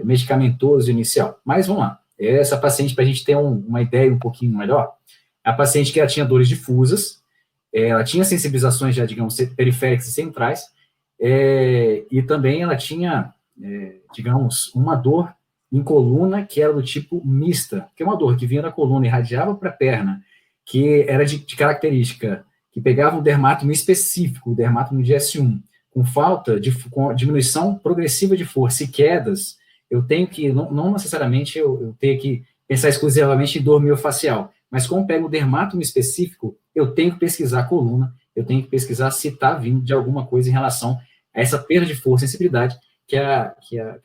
medicamentoso inicial. Mas vamos lá. Essa paciente, para a gente ter uma ideia um pouquinho melhor, a paciente que ela tinha dores difusas, ela tinha sensibilizações já, digamos, periféricas e centrais, e também ela tinha, digamos, uma dor em coluna que era do tipo mista, que é uma dor que vinha da coluna e irradiava para a perna, que era de característica, que pegava um dermatomo específico, o dermatomo de S1, com diminuição progressiva de força e quedas, eu tenho que, não necessariamente eu tenho que pensar exclusivamente em dor miofacial, mas como pego um dermatomo específico, eu tenho que pesquisar a coluna, eu tenho que pesquisar se está vindo de alguma coisa em relação a essa perda de força e sensibilidade que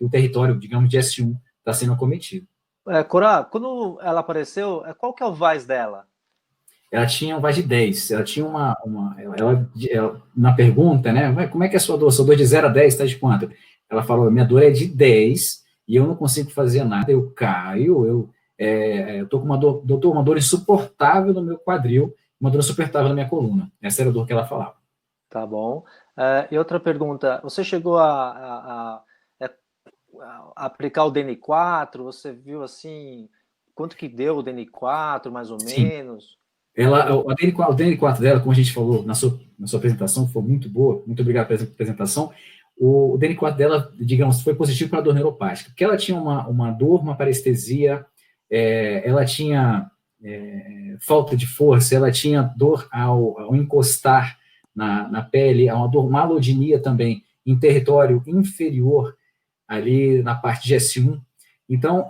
o território, digamos, de S1 está sendo acometido. Corá, quando ela apareceu, qual que é o VAS dela? Ela tinha um VAS de 10, ela tinha ela, na pergunta, né, como é que é a sua dor? Sua dor de 0 a 10 está de quanto? Ela falou, minha dor é de 10 e eu não consigo fazer nada, eu caio, eu tô com uma dor insuportável no meu quadril, uma dor insuportável na minha coluna. Essa era a dor que ela falava. Tá bom. E outra pergunta, você chegou a aplicar o DN4? Você viu, assim, quanto que deu o DN4, mais ou Sim. menos? O DN4 dela, como a gente falou na sua apresentação, foi muito boa, muito obrigado pela apresentação. O DN4 dela, digamos, foi positivo para a dor neuropática, porque ela tinha uma dor, uma parestesia, ela tinha falta de força, ela tinha dor ao encostar na pele, uma dor, uma alodinia também, em território inferior, ali na parte de S1. Então,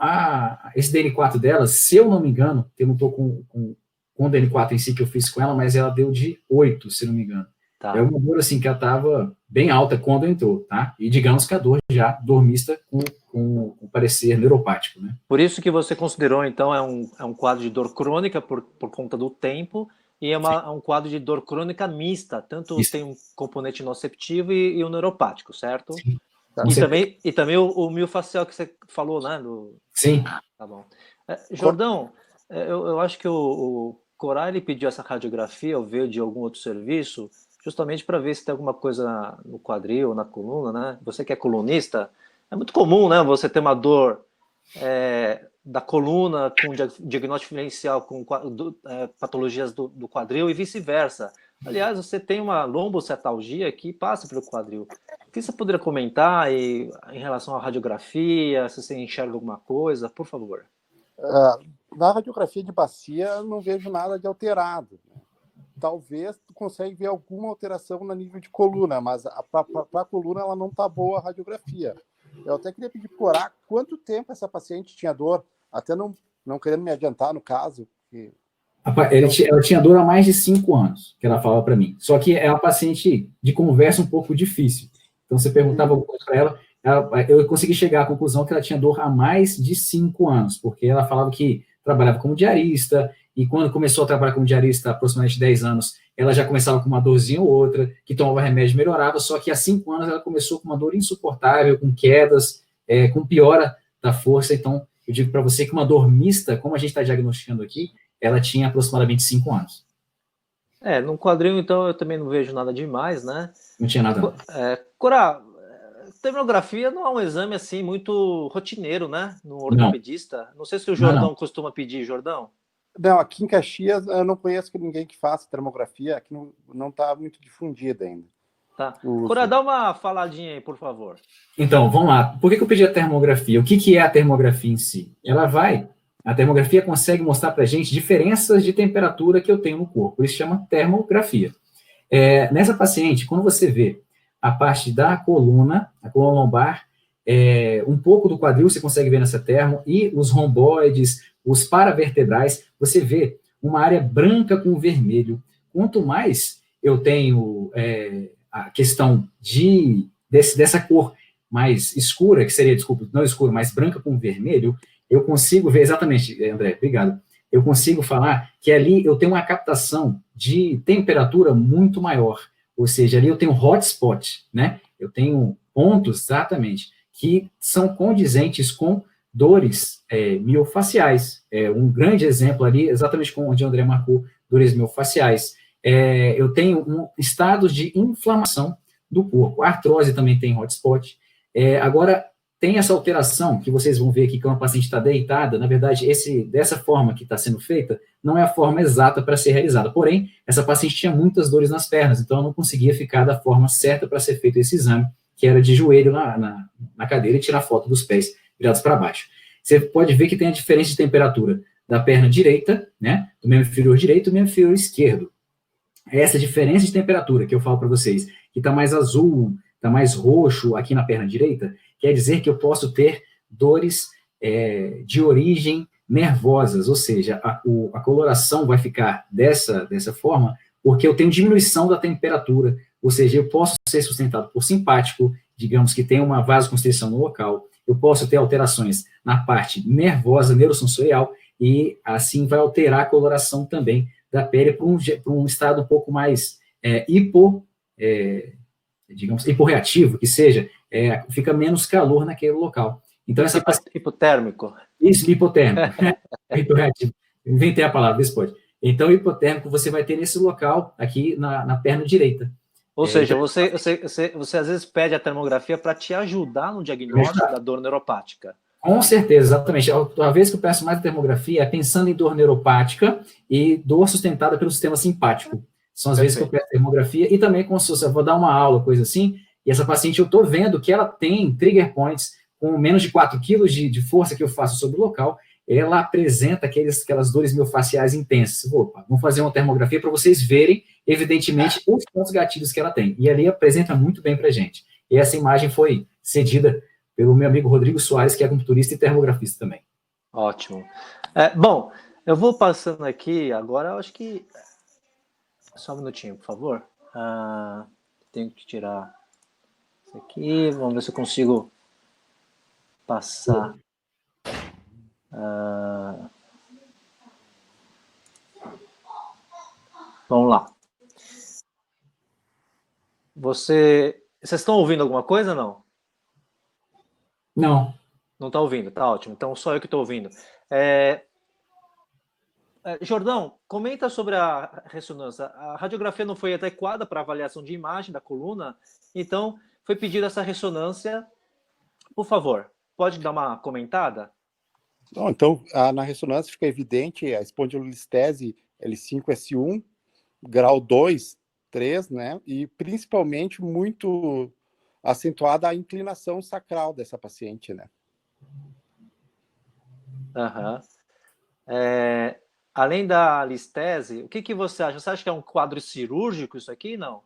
esse DN4 dela, se eu não me engano, porque eu não estou com o DN4 em si que eu fiz com ela, mas ela deu de 8, se não me engano. Tá. É uma dor assim que ela estava bem alta quando entrou, tá? E digamos que a dor já dormista com parecer neuropático, né? Por isso que você considerou, então, é um quadro de dor crônica por conta do tempo e é um quadro de dor crônica mista, tanto Isso. tem um componente nociceptivo e o neuropático, certo? Sim. E também o miofascial que você falou, né? Sim. Tá bom. Jordão, eu acho que o Corá ele pediu essa radiografia, ou veio de algum outro serviço, justamente para ver se tem alguma coisa no quadril ou na coluna, né? Você que é colunista, é muito comum, né? Você ter uma dor da coluna com diagnóstico diferencial com patologias do quadril e vice-versa. Aliás, você tem uma lombocetalgia que passa pelo quadril. O que você poderia comentar em relação à radiografia, se você enxerga alguma coisa, por favor? Na radiografia de bacia, eu não vejo nada de alterado. Né? Talvez tu consegue ver alguma alteração no nível de coluna, mas para a coluna ela não está boa a radiografia. Eu até queria pedir por quanto tempo essa paciente tinha dor, até não querendo me adiantar no caso. Ela tinha dor há mais de 5 anos, que ela falava para mim. Só que é uma paciente de conversa um pouco difícil. Então, você perguntava alguma coisa para ela, eu consegui chegar à conclusão que ela tinha dor há mais de 5 anos, porque ela falava que trabalhava como diarista, e quando começou a trabalhar como diarista, há aproximadamente 10 anos, ela já começava com uma dorzinha ou outra, que tomava remédio e melhorava, só que há 5 anos ela começou com uma dor insuportável, com quedas, com piora da força. Então, eu digo para você que uma dor mista, como a gente está diagnosticando aqui, ela tinha aproximadamente 5 anos. No quadril, então, eu também não vejo nada demais, né? Não tinha nada. Corá, termografia não é um exame assim muito rotineiro, né? No ortopedista. Não sei se o Jordão costuma pedir, Jordão. Não, aqui em Caxias eu não conheço ninguém que faça termografia, aqui não está muito difundida ainda. Tá. Corá, dá uma faladinha aí, por favor. Então, vamos lá. Por que eu pedi a termografia? O que é a termografia em si? A termografia consegue mostrar para a gente diferenças de temperatura que eu tenho no corpo. Isso chama termografia. Nessa paciente, quando você vê a parte da coluna, a coluna lombar, um pouco do quadril você consegue ver nessa termo, e os romboides, os paravertebrais, você vê uma área branca com vermelho. Quanto mais eu tenho a questão dessa cor mais escura, que seria, desculpa, não escura, mais branca com vermelho, eu consigo ver, exatamente, André, obrigado, eu consigo falar que ali eu tenho uma captação de temperatura muito maior, ou seja, ali eu tenho hotspot, né? Eu tenho pontos, exatamente, que são condizentes com dores miofaciais. Um grande exemplo ali, exatamente como onde o André marcou, dores miofaciais. Eu tenho estados de inflamação do corpo. A artrose também tem hotspot. Agora, tem essa alteração que vocês vão ver aqui, que uma paciente está deitada. Na verdade, dessa forma que está sendo feita, não é a forma exata para ser realizada. Porém, essa paciente tinha muitas dores nas pernas, então eu não conseguia ficar da forma certa para ser feito esse exame, que era de joelho na cadeira e tirar foto dos pés virados para baixo. Você pode ver que tem a diferença de temperatura da perna direita, né, do membro inferior direito e do membro inferior esquerdo. Essa diferença de temperatura que eu falo para vocês, que está mais azul, está mais roxo aqui na perna direita, quer dizer que eu posso ter dores de origem nervosas, ou seja, a coloração vai ficar dessa forma, porque eu tenho diminuição da temperatura, ou seja, eu posso ser sustentado por simpático, digamos que tem uma vasoconstrição no local, eu posso ter alterações na parte nervosa, neurosensorial, e assim vai alterar a coloração também da pele para um estado um pouco mais hiporreativo, que seja, fica menos calor naquele local. Então, hipotérmico. Isso, hipotérmico. Hiporreativo. Inventei a palavra, vê se pode. Então, hipotérmico você vai ter nesse local, aqui na perna direita. Ou seja, você às vezes pede a termografia para te ajudar no diagnóstico da dor neuropática. Com certeza, exatamente. A vez que eu peço mais a termografia é pensando em dor neuropática e dor sustentada pelo sistema simpático. São as vezes que eu peço termografia, e também como se eu vou dar uma aula, coisa assim, e essa paciente eu estou vendo que ela tem trigger points com menos de 4 quilos de força que eu faço sobre o local, ela apresenta aquelas dores miofaciais intensas. Opa, vamos fazer uma termografia para vocês verem, evidentemente, os pontos gatilhos que ela tem. E ali apresenta muito bem para a gente. E essa imagem foi cedida pelo meu amigo Rodrigo Soares, que é acupunturista e termografista também. Ótimo. Bom, eu vou passando aqui agora, eu acho que... Só um minutinho, por favor. Tenho que tirar isso aqui. Vamos ver se eu consigo passar. Vamos lá. Vocês estão ouvindo alguma coisa, não? Não. Não está ouvindo, tá ótimo. Então, só eu que estou ouvindo. Jordão, comenta sobre a ressonância. A radiografia não foi adequada para avaliação de imagem da coluna, então foi pedida essa ressonância. Por favor, pode dar uma comentada? Não, então, na ressonância fica evidente a espondilolistese L5-S1, grau 2, 3, né? E principalmente muito acentuada a inclinação sacral dessa paciente, né? Aham. Além da listese, o que você acha? Você acha que é um quadro cirúrgico isso aqui? Não?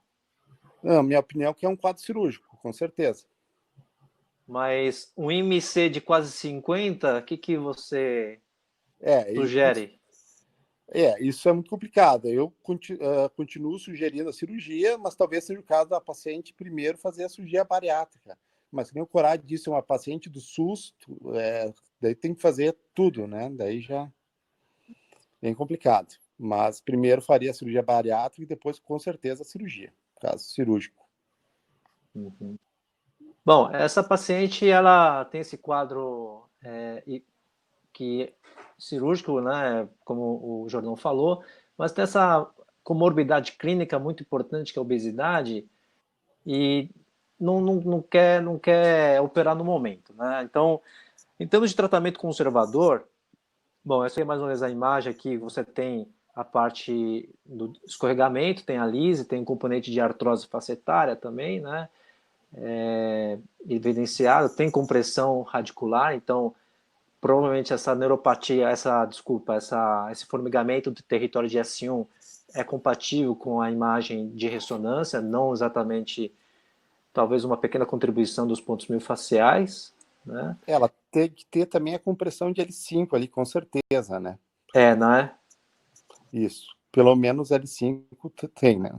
Não, minha opinião é que é um quadro cirúrgico, com certeza. Mas um IMC de quase 50, o que você sugere? Isso é muito complicado. Eu continuo sugerindo a cirurgia, mas talvez seja o caso da paciente primeiro fazer a cirurgia bariátrica. Mas como o Corade disse, uma paciente do SUS, daí tem que fazer tudo, né? Daí já é bem complicado. Mas primeiro faria a cirurgia bariátrica e depois, com certeza, a cirurgia, caso cirúrgico. Uhum. Bom, essa paciente, ela tem esse quadro que cirúrgico, né, como o Jordão falou, mas tem essa comorbidade clínica muito importante, que é a obesidade, e não quer operar no momento, né? Então, em termos de tratamento conservador, bom, essa é mais ou menos a imagem aqui, você tem a parte do escorregamento, tem a lise, tem um componente de artrose facetária também, né? Evidenciado, tem compressão radicular, então provavelmente essa neuropatia, esse formigamento do território de S1 é compatível com a imagem de ressonância, não exatamente, talvez uma pequena contribuição dos pontos miofasciais, né? Ela tem que ter também a compressão de L5 ali, com certeza, né? Não é? Isso. Pelo menos L5 tem, né?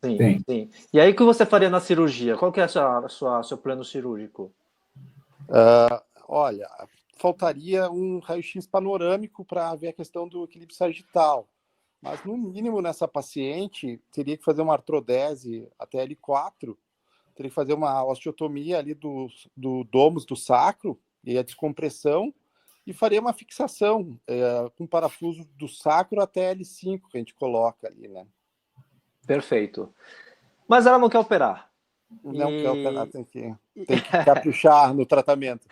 Sim, Tem. sim. E aí, o que você faria na cirurgia? Qual que é seu plano cirúrgico? Olha, faltaria um raio-x panorâmico para ver a questão do equilíbrio sagital. Mas, no mínimo, nessa paciente, teria que fazer uma artrodese até L4, teria que fazer uma osteotomia ali do domus do sacro e a descompressão, e faria uma fixação com parafuso do sacro até L5, que a gente coloca ali, né? Perfeito. Mas ela não quer operar. Não quer operar, tem que caprichar no tratamento.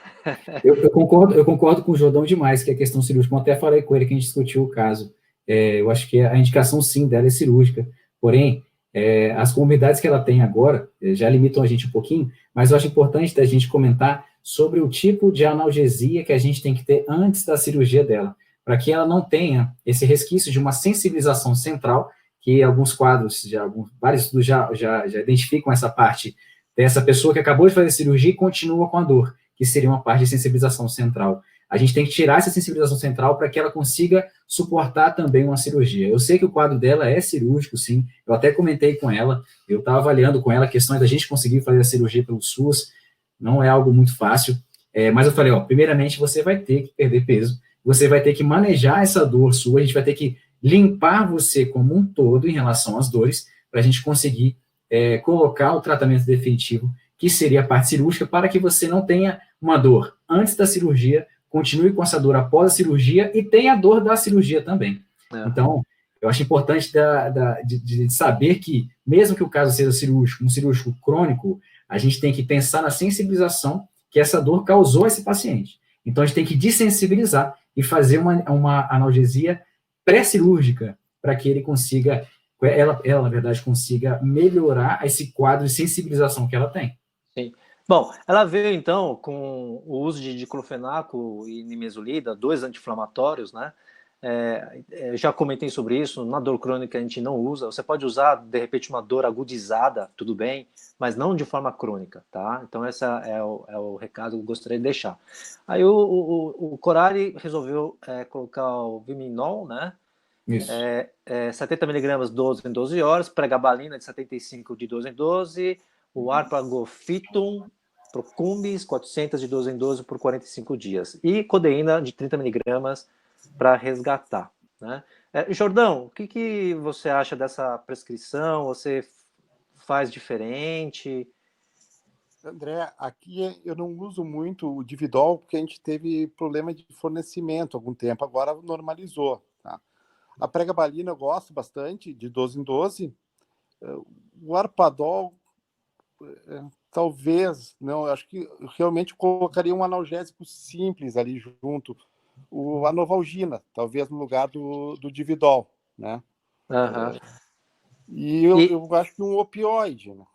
Eu concordo com o Jordão demais, que é questão cirúrgica. Eu até falei com ele que a gente discutiu o caso. Eu acho que a indicação, sim, dela é cirúrgica. Porém, as comorbidades que ela tem agora já limitam a gente um pouquinho, mas eu acho importante da gente comentar sobre o tipo de analgesia que a gente tem que ter antes da cirurgia dela, para que ela não tenha esse resquício de uma sensibilização central, que alguns quadros, vários estudos já identificam essa parte dessa pessoa que acabou de fazer cirurgia e continua com a dor, que seria uma parte de sensibilização central. A gente tem que tirar essa sensibilização central para que ela consiga suportar também uma cirurgia. Eu sei que o quadro dela é cirúrgico, sim, eu até comentei com ela, eu estava avaliando com ela questões da gente conseguir fazer a cirurgia pelo SUS, não é algo muito fácil, mas eu falei, primeiramente você vai ter que perder peso, você vai ter que manejar essa dor sua, a gente vai ter que limpar você como um todo em relação às dores, para a gente conseguir colocar o tratamento definitivo, que seria a parte cirúrgica, para que você não tenha uma dor antes da cirurgia, continue com essa dor após a cirurgia e tenha a dor da cirurgia também. Então, eu acho importante de saber que, mesmo que o caso seja cirúrgico, um cirúrgico crônico, a gente tem que pensar na sensibilização que essa dor causou a esse paciente. Então, a gente tem que desensibilizar e fazer uma analgesia pré-cirúrgica para que ele consiga, ela, na verdade, consiga melhorar esse quadro de sensibilização que ela tem. Sim. Bom, ela veio, então, com o uso de diclofenaco e nimesulida, 2 anti-inflamatórios, né? Já comentei sobre isso, na dor crônica a gente não usa, você pode usar, de repente, uma dor agudizada, tudo bem, mas não de forma crônica, tá? Então, esse é o recado que eu gostaria de deixar. Aí o Corari resolveu colocar o Viminol, né? Isso. 70 miligramas 12 em 12 horas, pregabalina de 75 de 12 em 12, o arpagofitum, procumbis 400 de 12 em 12 por 45 dias, e codeína de 30 miligramas para resgatar, né? Jordão, o que você acha dessa prescrição? Você faz diferente? André, aqui eu não uso muito o Dividol porque a gente teve problema de fornecimento há algum tempo, agora normalizou. Tá? A pregabalina eu gosto bastante, de 12 em 12. O Arpadol, talvez, não, eu acho que realmente colocaria um analgésico simples ali junto. A Novalgina, talvez no lugar do Dividol, né? Uhum. E eu acho que um opioide, né?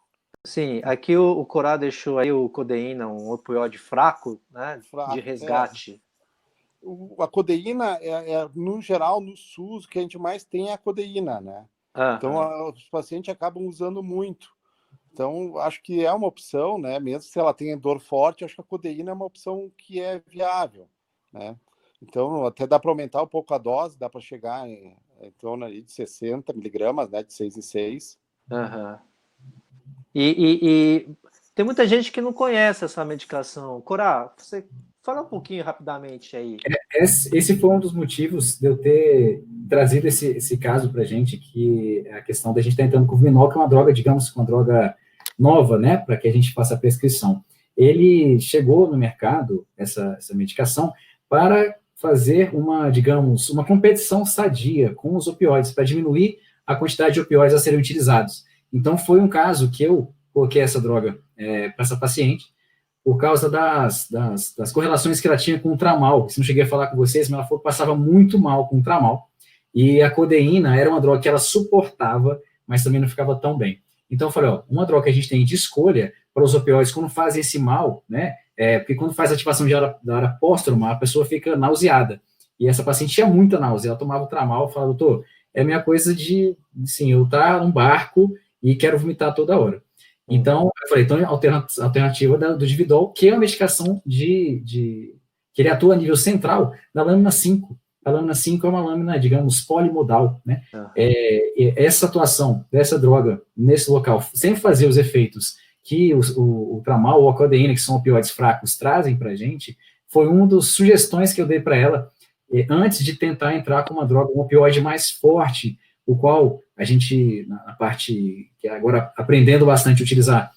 Sim, aqui o Corá deixou aí o codeína, um opioide fraco, né, de resgate. A codeína, no geral, no SUS, o que a gente mais tem é a codeína, né? Uhum. Então, os pacientes acabam usando muito. Então, acho que é uma opção, né? Mesmo se ela tem dor forte, acho que a codeína é uma opção que é viável, né? Então, até dá para aumentar um pouco a dose, dá para chegar em torno ali de 60 miligramas, né? De 6 em 6. Uhum. E tem muita gente que não conhece essa medicação. Corá, você fala um pouquinho rapidamente aí. Esse foi um dos motivos de eu ter trazido esse caso para a gente, que é a questão da gente estar entrando com o Vinol, que é uma droga, digamos, uma droga nova, né, para que a gente faça a prescrição. Ele chegou no mercado, essa medicação, para fazer digamos, uma competição sadia com os opioides, para diminuir a quantidade de opioides a serem utilizados. Então, foi um caso que eu coloquei essa droga para essa paciente, por causa das correlações que ela tinha com o tramal. Isso não cheguei a falar com vocês, mas ela falou que passava muito mal com o tramal. E a codeína era uma droga que ela suportava, mas também não ficava tão bem. Então eu falei, uma droga que a gente tem de escolha para os opioides quando fazem esse mal, né? Porque quando faz ativação da área póstroma, a pessoa fica nauseada. E essa paciente tinha muita náusea. Ela tomava o tramal e falava, doutor, é a minha coisa de, assim, eu estar num barco e quero vomitar toda hora. Então, eu falei, então, alternativa do Dividol, que é uma medicação que ele atua a nível central da lâmina 5. A lâmina 5 é uma lâmina, digamos, polimodal, né? Essa atuação dessa droga nesse local, sem fazer os efeitos que o tramal ou a codeína, que são opioides fracos, trazem para a gente, foi uma das sugestões que eu dei para ela antes de tentar entrar com uma droga, um opioide mais forte, o qual a gente, na parte que agora aprendendo bastante a utilizar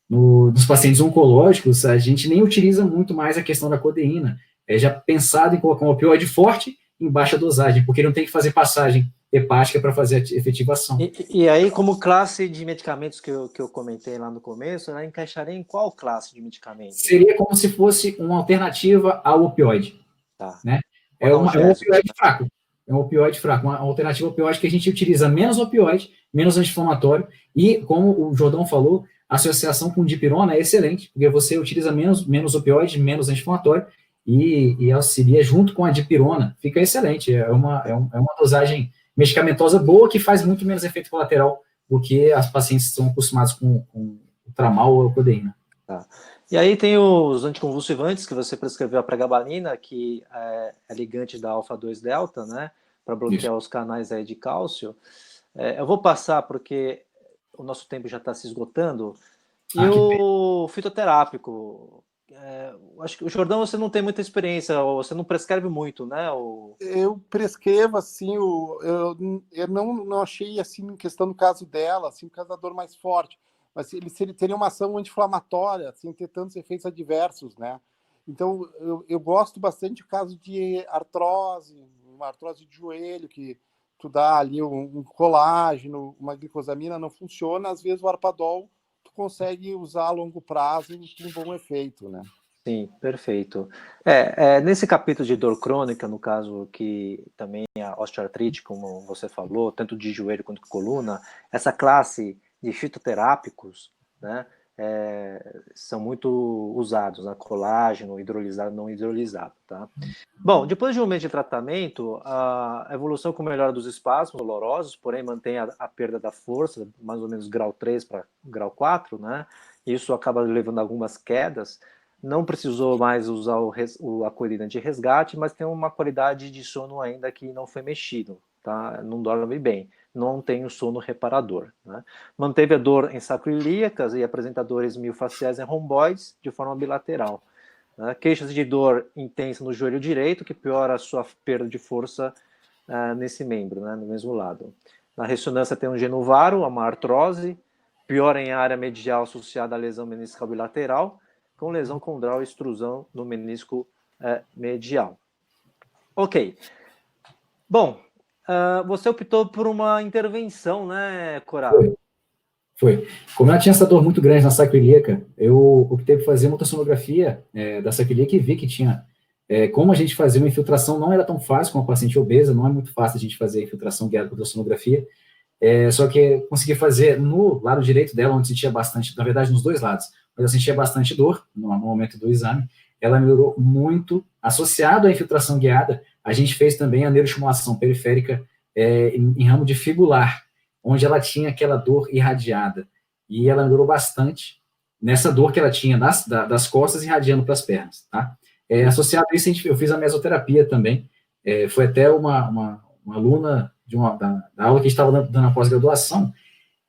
nos pacientes oncológicos, a gente nem utiliza muito mais a questão da codeína. É já pensado em colocar um opioide forte em baixa dosagem, porque não tem que fazer passagem hepática para fazer a efetivação. E aí, como classe de medicamentos que eu comentei lá no começo, ela encaixaria em qual classe de medicamento? Seria como se fosse uma alternativa ao opioide. Tá. Né? É um opioide fraco. É um opioide fraco, uma alternativa opioide que a gente utiliza menos opioide, menos anti-inflamatório, e, como o Jordão falou, a associação com dipirona é excelente, porque você utiliza menos opioide, menos anti-inflamatório, e auxilia junto com a dipirona, fica excelente, é uma dosagem medicamentosa boa que faz muito menos efeito colateral do que as pacientes que estão acostumados com o tramal ou a codeína. Tá. E aí tem os anticonvulsivantes, que você prescreveu a pregabalina, que é ligante da alfa-2 delta, né, para bloquear os canais aí de cálcio. Eu vou passar porque o nosso tempo já está se esgotando. E o fitoterápico, acho que o Jordão, você não tem muita experiência, ou você não prescreve muito, né? Eu prescrevo, assim, eu não achei, assim, em questão do caso dela, assim, por causa da dor mais forte, mas ele teria uma ação anti-inflamatória, sem ter tantos efeitos adversos, né? Então, eu gosto bastante do caso de artrose, uma artrose de joelho, que tu dá ali um colágeno, uma glicosamina, não funciona, às vezes o Arpadol tu consegue usar a longo prazo e tem um bom efeito, né? Sim, perfeito. Nesse capítulo de dor crônica, no caso que também a osteoartrite, como você falou, tanto de joelho quanto de coluna, essa classe de fitoterápicos, né, são muito usados, né, colágeno, hidrolisado, não hidrolisado, tá? Bom, depois de um mês de tratamento, a evolução com melhora dos espasmos dolorosos, porém mantém a perda da força, mais ou menos grau 3 para grau 4, né? Isso acaba levando a algumas quedas. Não precisou mais usar a codeína de resgate, mas tem uma qualidade de sono ainda que não foi mexido, tá? Não dorme bem, não tem o sono reparador, né? Manteve a dor em sacroiliacas e apresentadores miofasciais e romboides de forma bilateral, né? Queixas de dor intensa no joelho direito, que piora a sua perda de força nesse membro, né, no mesmo lado. Na ressonância tem um genuvaro, uma artrose, piora em área medial associada à lesão meniscal bilateral, com lesão condral e extrusão no menisco medial. Ok. Bom, você optou por uma intervenção, né, Corá? Foi. Como ela tinha essa dor muito grande na sacroiliaca, eu optei por fazer uma ultrassonografia da sacroiliaca e vi que tinha. Como a gente fazia uma infiltração não era tão fácil com a paciente obesa, não é muito fácil a gente fazer a infiltração guiada com ultrassonografia, só que consegui fazer no lado direito dela, onde sentia bastante, na verdade nos dois lados, mas eu sentia bastante dor no momento do exame. Ela melhorou muito. Associado à infiltração guiada, a gente fez também a neuroestimulação periférica em ramo de fibular, onde ela tinha aquela dor irradiada. E ela melhorou bastante nessa dor que ela tinha das costas irradiando para as pernas, tá? Associado a isso, eu fiz a mesoterapia também. Foi até uma aluna da aula que estava dando a pós-graduação,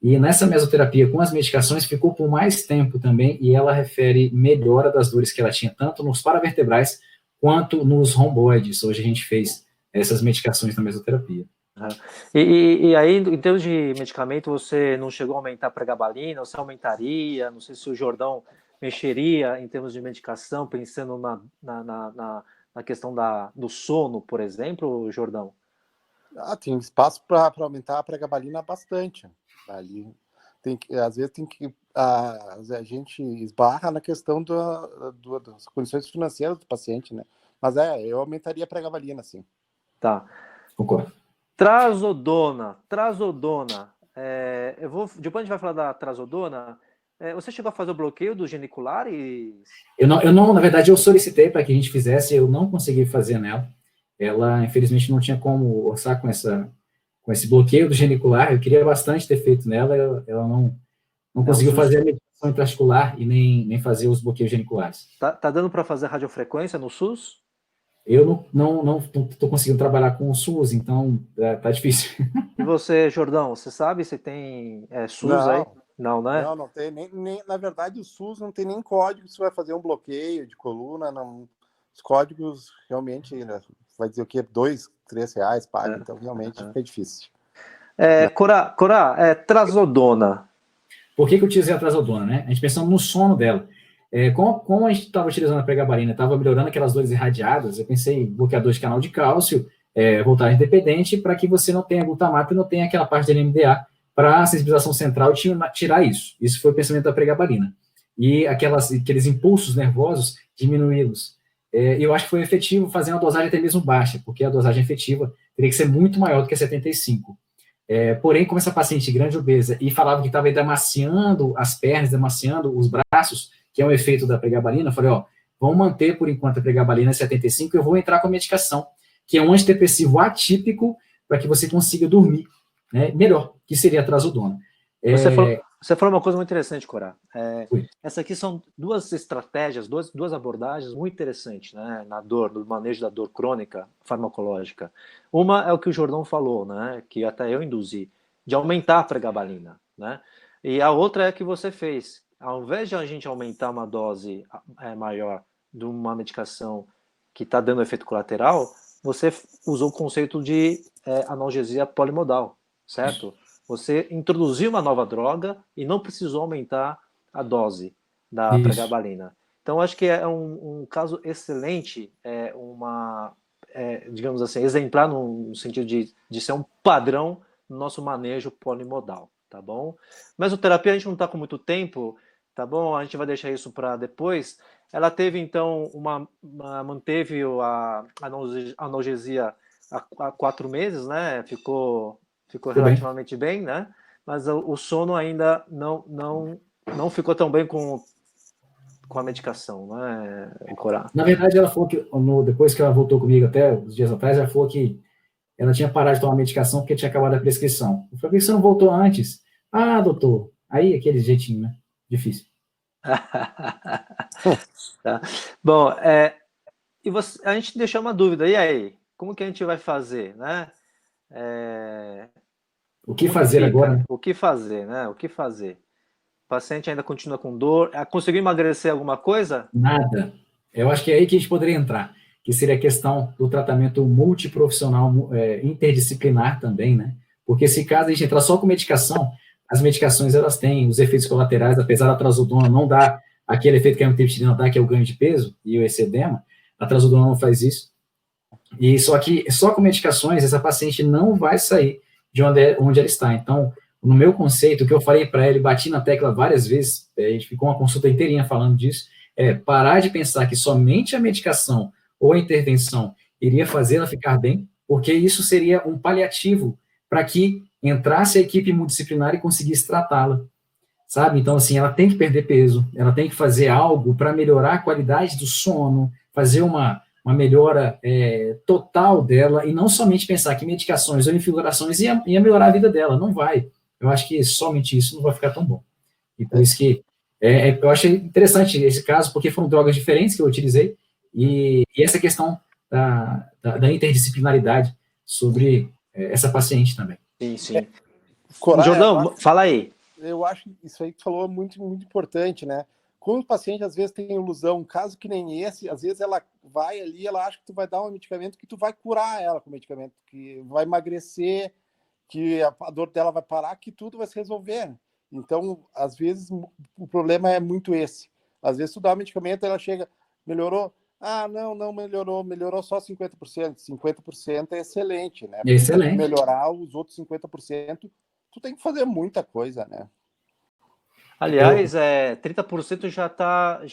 e nessa mesoterapia com as medicações ficou por mais tempo também, e ela refere melhora das dores que ela tinha, tanto nos paravertebrais quanto nos romboides. Hoje a gente fez essas medicações na mesoterapia. E aí, em termos de medicamento, você não chegou a aumentar a pregabalina, você aumentaria? Não sei se o Jordão mexeria em termos de medicação, pensando na questão do sono, por exemplo, Jordão? Tem espaço para aumentar a pregabalina bastante. Ali às vezes a gente esbarra na questão das condições financeiras do paciente, né? Mas eu aumentaria a pregabalina, sim. Tá. Concordo. Trazodona. Depois a gente vai falar da trazodona. Você chegou a fazer o bloqueio dos geniculares? Eu não, na verdade, eu solicitei para que a gente fizesse, eu não consegui fazer nela. Ela, infelizmente, não tinha como orçar com esse bloqueio do genicular. Eu queria bastante ter feito nela, ela não conseguiu fazer a medicação intraarticular e nem fazer os bloqueios geniculares. Tá dando para fazer radiofrequência no SUS? Eu não estou conseguindo trabalhar com o SUS, então tá difícil. E você, Jordão, você sabe se tem SUS não, aí? Não, né? Não tem nem. Na verdade, o SUS não tem nem código se vai fazer um bloqueio de coluna. Não, os códigos realmente, né, vai dizer o quê? R$2, R$3 paga, então realmente é difícil. Corá, trazodona. Por que eu utilizei a trazodona, né? A gente pensando no sono dela. Como a gente estava utilizando a pregabalina, estava melhorando aquelas dores irradiadas, eu pensei em bloqueador de canal de cálcio, voltagem independente, para que você não tenha glutamato e não tenha aquela parte de NMDA para a sensibilização central e tirar isso. Isso foi o pensamento da pregabalina. E aqueles impulsos nervosos, diminuí-los. Eu acho que foi efetivo fazer uma dosagem até mesmo baixa, porque a dosagem efetiva teria que ser muito maior do que 75. Porém, como essa paciente grande obesa e falava que estava demaciando as pernas, demaciando os braços, que é um efeito da pregabalina, eu falei, vamos manter por enquanto a pregabalina 75, eu vou entrar com a medicação, que é um antidepressivo atípico, para que você consiga dormir, né, melhor, que seria a trazodona. Você falou uma coisa muito interessante, Corá. Essa aqui são duas estratégias, duas abordagens muito interessantes, né, na dor, no manejo da dor crônica farmacológica. Uma é o que o Jordão falou, né, que até eu induzi, de aumentar a pregabalina, né, e a outra é a que você fez. Ao invés de a gente aumentar uma dose maior de uma medicação que está dando efeito colateral, você usou o conceito de analgesia polimodal, certo? Você introduziu uma nova droga e não precisou aumentar a dose da pregabalina. Então, acho que é um caso excelente, digamos assim, exemplar no sentido de ser um padrão no nosso manejo polimodal, tá bom? Mesoterapia, a gente não está com muito tempo, tá bom? A gente vai deixar isso para depois. Ela teve, então, manteve a analgesia há 4 meses, né? Ficou relativamente bem, né? Mas o sono ainda não ficou tão bem com a medicação, né, Corá? Na verdade, ela falou que, depois que ela voltou comigo até uns dias atrás, ela falou que ela tinha parado de tomar medicação porque tinha acabado a prescrição. Eu falei, por que você não voltou antes? Ah, doutor. Aí, aquele jeitinho, né? Difícil. Tá. Bom, a gente deixou uma dúvida. E aí? Como que a gente vai fazer, né? O que fazer agora? Né? O que fazer, né? O que fazer? O paciente ainda continua com dor. Conseguiu emagrecer alguma coisa? Nada. Eu acho que é aí que a gente poderia entrar, que seria a questão do tratamento multiprofissional, interdisciplinar também, né? Porque se caso a gente entrar só com medicação, as medicações elas têm os efeitos colaterais, apesar da trazodona não dar aquele efeito que a amitriptilina dá, que é o ganho de peso e o excedema, a trazodona não faz isso. E só que só com medicações essa paciente não vai sair de onde ela está. Então, no meu conceito, o que eu falei para ele, bati na tecla várias vezes, a gente ficou uma consulta inteirinha falando disso, parar de pensar que somente a medicação ou a intervenção iria fazê-la ficar bem, porque isso seria um paliativo para que entrasse a equipe multidisciplinar e conseguisse tratá-la, sabe? Então, assim, ela tem que perder peso, ela tem que fazer algo para melhorar a qualidade do sono, fazer uma melhora total dela, e não somente pensar que medicações ou infiltrações ia melhorar a vida dela, não vai. Eu acho que somente isso não vai ficar tão bom. E por isso que eu achei interessante esse caso, porque foram drogas diferentes que eu utilizei, e essa questão da interdisciplinaridade sobre essa paciente também. Sim, sim. Jordão, fala aí. Eu acho que isso aí que tu falou é muito, muito importante, né? Quando o paciente, às vezes, tem ilusão, um caso que nem esse, às vezes ela vai ali, ela acha que tu vai dar um medicamento que tu vai curar ela com o medicamento, que vai emagrecer, que a dor dela vai parar, que tudo vai se resolver. Então, às vezes, o problema é muito esse. Às vezes, tu dá o medicamento, ela chega, melhorou? Ah, não melhorou só 50%. 50% é excelente, né? É excelente. Para melhorar os outros 50%, tu tem que fazer muita coisa, né? Aliás, 30% já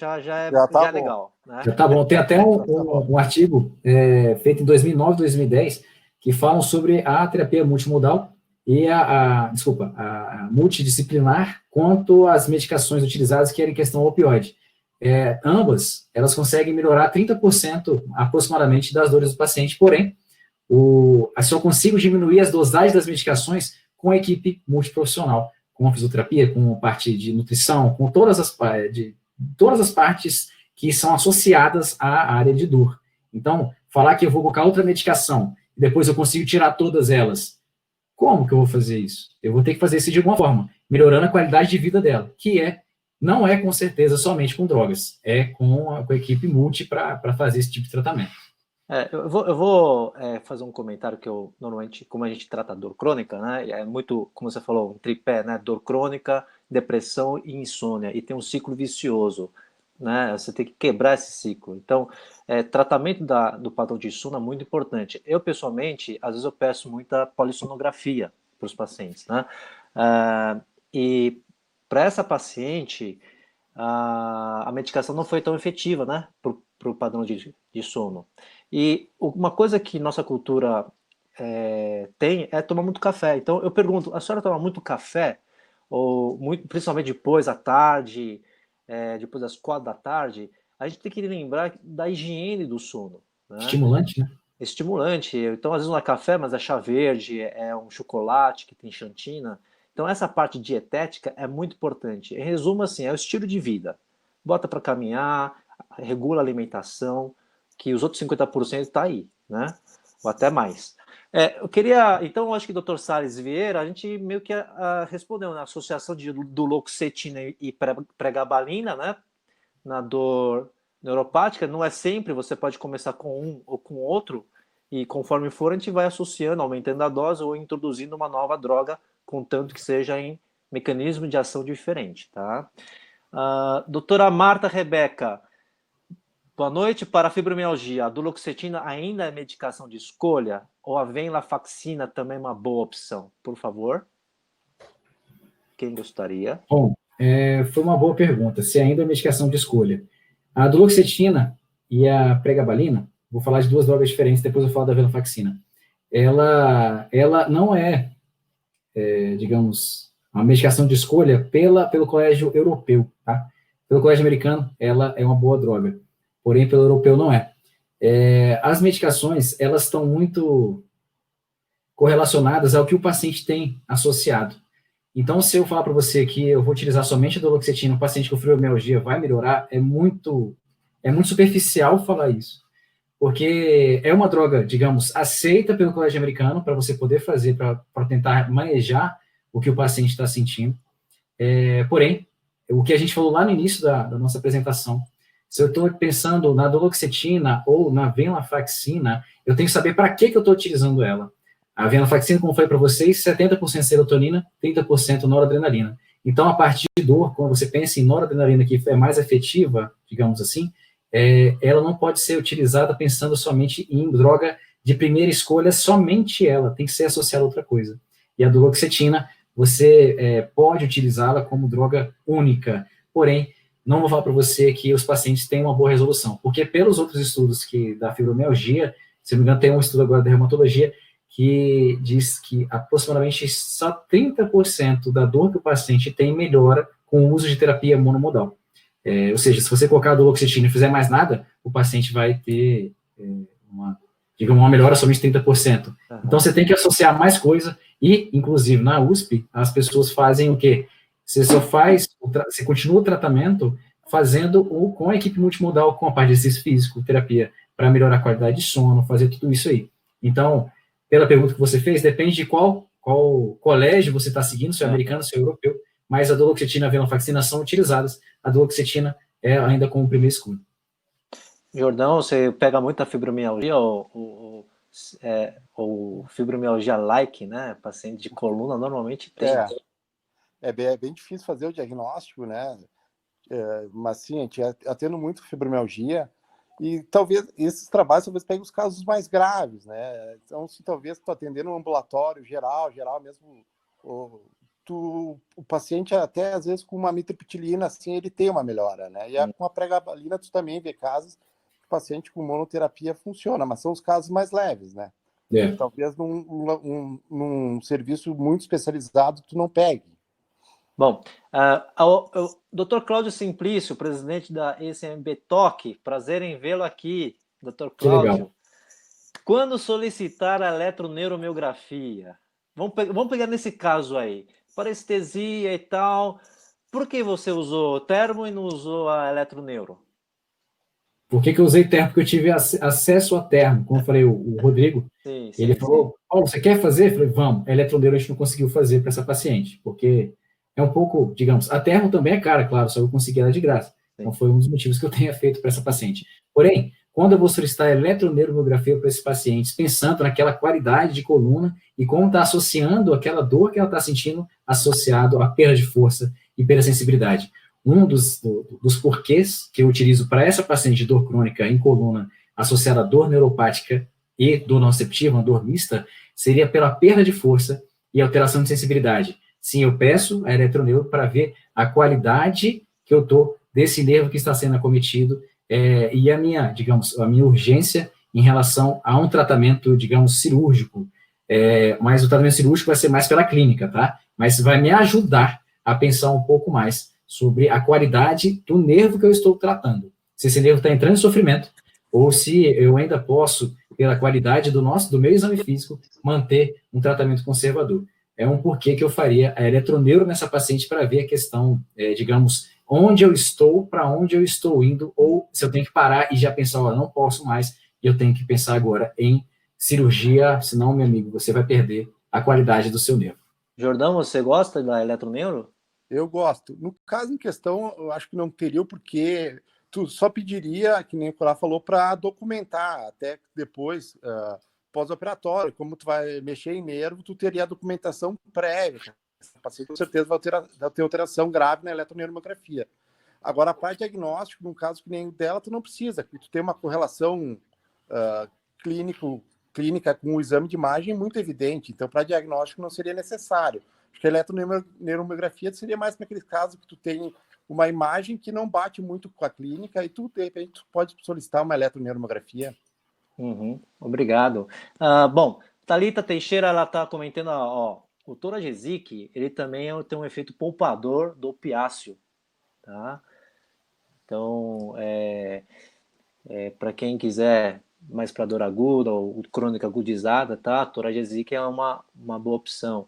é legal. Né? Já tá bom. Tem até um artigo feito em 2009, 2010, que falam sobre a terapia multimodal e a multidisciplinar quanto às medicações utilizadas, que era em questão opioide. Ambas, elas conseguem melhorar 30% aproximadamente das dores do paciente, porém, só consigo diminuir as dosagens das medicações com a equipe multiprofissional, com a fisioterapia, com a parte de nutrição, com todas as partes que são associadas à área de dor. Então, falar que eu vou colocar outra medicação e depois eu consigo tirar todas elas, como que eu vou fazer isso? Eu vou ter que fazer isso de alguma forma, melhorando a qualidade de vida dela, que não é com certeza somente com drogas, é com a equipe multi para fazer esse tipo de tratamento. Eu vou fazer um comentário que eu, normalmente, como a gente trata dor crônica, né, é muito, como você falou, um tripé, né, dor crônica, depressão e insônia, e tem um ciclo vicioso, né, você tem que quebrar esse ciclo. Então, tratamento do padrão de sono é muito importante. Eu, pessoalmente, às vezes eu peço muita polissonografia para os pacientes, né, e para essa paciente, a medicação não foi tão efetiva, né, para o padrão de sono. E uma coisa que nossa cultura tem é tomar muito café. Então eu pergunto, a senhora toma muito café? Ou principalmente depois à tarde, depois das 4 da tarde? A gente tem que lembrar da higiene do sono. Né? Estimulante, né? Estimulante. Então às vezes não é café, mas é chá verde, é um chocolate que tem xantina. Então essa parte dietética é muito importante. Em resumo, assim, é o estilo de vida. Bota para caminhar, regula a alimentação, que os outros 50% está aí, né? Ou até mais. Eu queria, então, acho que o Dr. Salles Vieira, a gente meio que respondeu, né? A associação de duloxetina e pregabalina, né? Na dor neuropática, não é sempre, você pode começar com um ou com outro, e conforme for, a gente vai associando, aumentando a dose ou introduzindo uma nova droga, contanto que seja em mecanismo de ação diferente, tá? Doutora Marta Rebeca, boa noite. Para a fibromialgia, a duloxetina ainda é medicação de escolha? Ou a venlafaxina também é uma boa opção? Por favor. Quem gostaria? Bom, foi uma boa pergunta. Se ainda é medicação de escolha. A duloxetina e a pregabalina, vou falar de duas drogas diferentes, depois eu falo da venlafaxina. Ela não digamos, uma medicação de escolha pelo colégio europeu, tá? Pelo colégio americano, ela é uma boa droga. Porém, pelo europeu não é. As medicações, elas estão muito correlacionadas ao que o paciente tem associado. Então, se eu falar para você que eu vou utilizar somente a duloxetina, o paciente com fibromialgia vai melhorar, é muito superficial falar isso. porque é uma droga, digamos, aceita pelo colégio americano para você poder fazer, para tentar manejar o que o paciente está sentindo. Porém, o que a gente falou lá no início da nossa apresentação, se eu estou pensando na duloxetina ou na venlafaxina, eu tenho que saber para que eu estou utilizando ela. A venlafaxina, como eu falei para vocês, 70% serotonina, 30% noradrenalina. Então, a parte de dor, quando você pensa em noradrenalina, que é mais efetiva, digamos assim, ela não pode ser utilizada pensando somente em droga de primeira escolha, somente ela, tem que ser associada a outra coisa. E a duloxetina, você pode utilizá-la como droga única, porém, não vou falar para você que os pacientes têm uma boa resolução, porque pelos outros estudos da fibromialgia, se não me engano, tem um estudo agora da reumatologia, que diz que aproximadamente só 30% da dor que o paciente tem melhora com o uso de terapia monomodal. Ou seja, se você colocar a duloxetina e fizer mais nada, o paciente vai ter uma melhora somente 30%. Uhum. Então, você tem que associar mais coisa e, inclusive, na USP, as pessoas fazem o quê? Você você continua o tratamento fazendo com a equipe multimodal, com a parte de exercício físico, terapia, para melhorar a qualidade de sono, fazer tudo isso aí. Então, pela pergunta que você fez, depende de qual colégio você está seguindo, se é americano, se é europeu, mas a duloxetina e a venlafaxina são utilizadas. A duloxetina é ainda como primeira escolha. Jordão, você pega muito a fibromialgia ou fibromialgia-like, né? Paciente de coluna normalmente tem. É bem difícil fazer o diagnóstico, né? Mas sim, a gente atendo muito fibromialgia e talvez esses trabalhos peguem os casos mais graves, né? Então, se talvez tu atendendo um ambulatório geral mesmo, o paciente até às vezes com uma mitriptilina, assim, ele tem uma melhora, né? E com a pregabalina tu também vê casos que o paciente com monoterapia funciona, mas são os casos mais leves, né? Talvez num serviço muito especializado tu não pegue. Bom, o Dr. Cláudio Simplício, presidente da ECMB TOC, prazer em vê-lo aqui, Dr. Cláudio. Quando solicitar a eletroneuromiografia? Vamos pegar nesse caso aí, parestesia e tal, por que você usou termo e não usou a eletroneuro? Por que eu usei termo? Porque eu tive acesso a termo, como eu falei, o Rodrigo, ele falou, Paulo, você quer fazer? Eu falei, vamos, a eletroneuro a gente não conseguiu fazer para essa paciente, porque é um pouco, digamos, a termo também é cara, claro, só eu consegui ela de graça. Então foi um dos motivos que eu tenha feito para essa paciente. Porém, quando eu vou solicitar a eletroneuromiografia para esses pacientes, pensando naquela qualidade de coluna e como está associando aquela dor que ela está sentindo associado à perda de força e perda de sensibilidade. Um dos porquês que eu utilizo para essa paciente de dor crônica em coluna associada à dor neuropática e dor nociceptiva, uma dor mista, seria pela perda de força e alteração de sensibilidade. Sim, eu peço a eletroneuro para ver a qualidade que eu estou desse nervo que está sendo acometido e a minha urgência em relação a um tratamento, digamos, cirúrgico. Mas o tratamento cirúrgico vai ser mais pela clínica, tá? Mas vai me ajudar a pensar um pouco mais sobre a qualidade do nervo que eu estou tratando. Se esse nervo está entrando em sofrimento, ou se eu ainda posso, pela qualidade do meu exame físico, manter um tratamento conservador. É um porquê que eu faria a eletroneuro nessa paciente para ver a questão, digamos, onde eu estou, para onde eu estou indo, ou se eu tenho que parar e já pensar, não posso mais, e eu tenho que pensar agora em cirurgia, senão, meu amigo, você vai perder a qualidade do seu nervo. Jordão, você gosta da eletroneuro? Eu gosto. No caso em questão, eu acho que não teria, porque tu só pediria, que nem o Corá falou, para documentar, até depois, pós-operatório, como tu vai mexer em nervo, tu teria a documentação prévia. O paciente com certeza vai ter alteração grave na eletroneuromiografia. Agora, a parte diagnóstico, num caso que nem o dela, tu não precisa, porque tu tem uma correlação clínica com o exame de imagem muito evidente, então para diagnóstico não seria necessário. Acho que a eletroneuromiografia seria mais naquele caso que tu tem uma imagem que não bate muito com a clínica e tu, de repente, tu pode solicitar uma eletroneuromiografia. Obrigado. Bom, Thalita Teixeira, ela está comentando, o Toragesic, ele também tem um efeito poupador do opiáceo, tá? Então, para quem quiser mais para dor aguda ou crônica agudizada, tá? Toragesic é uma boa opção.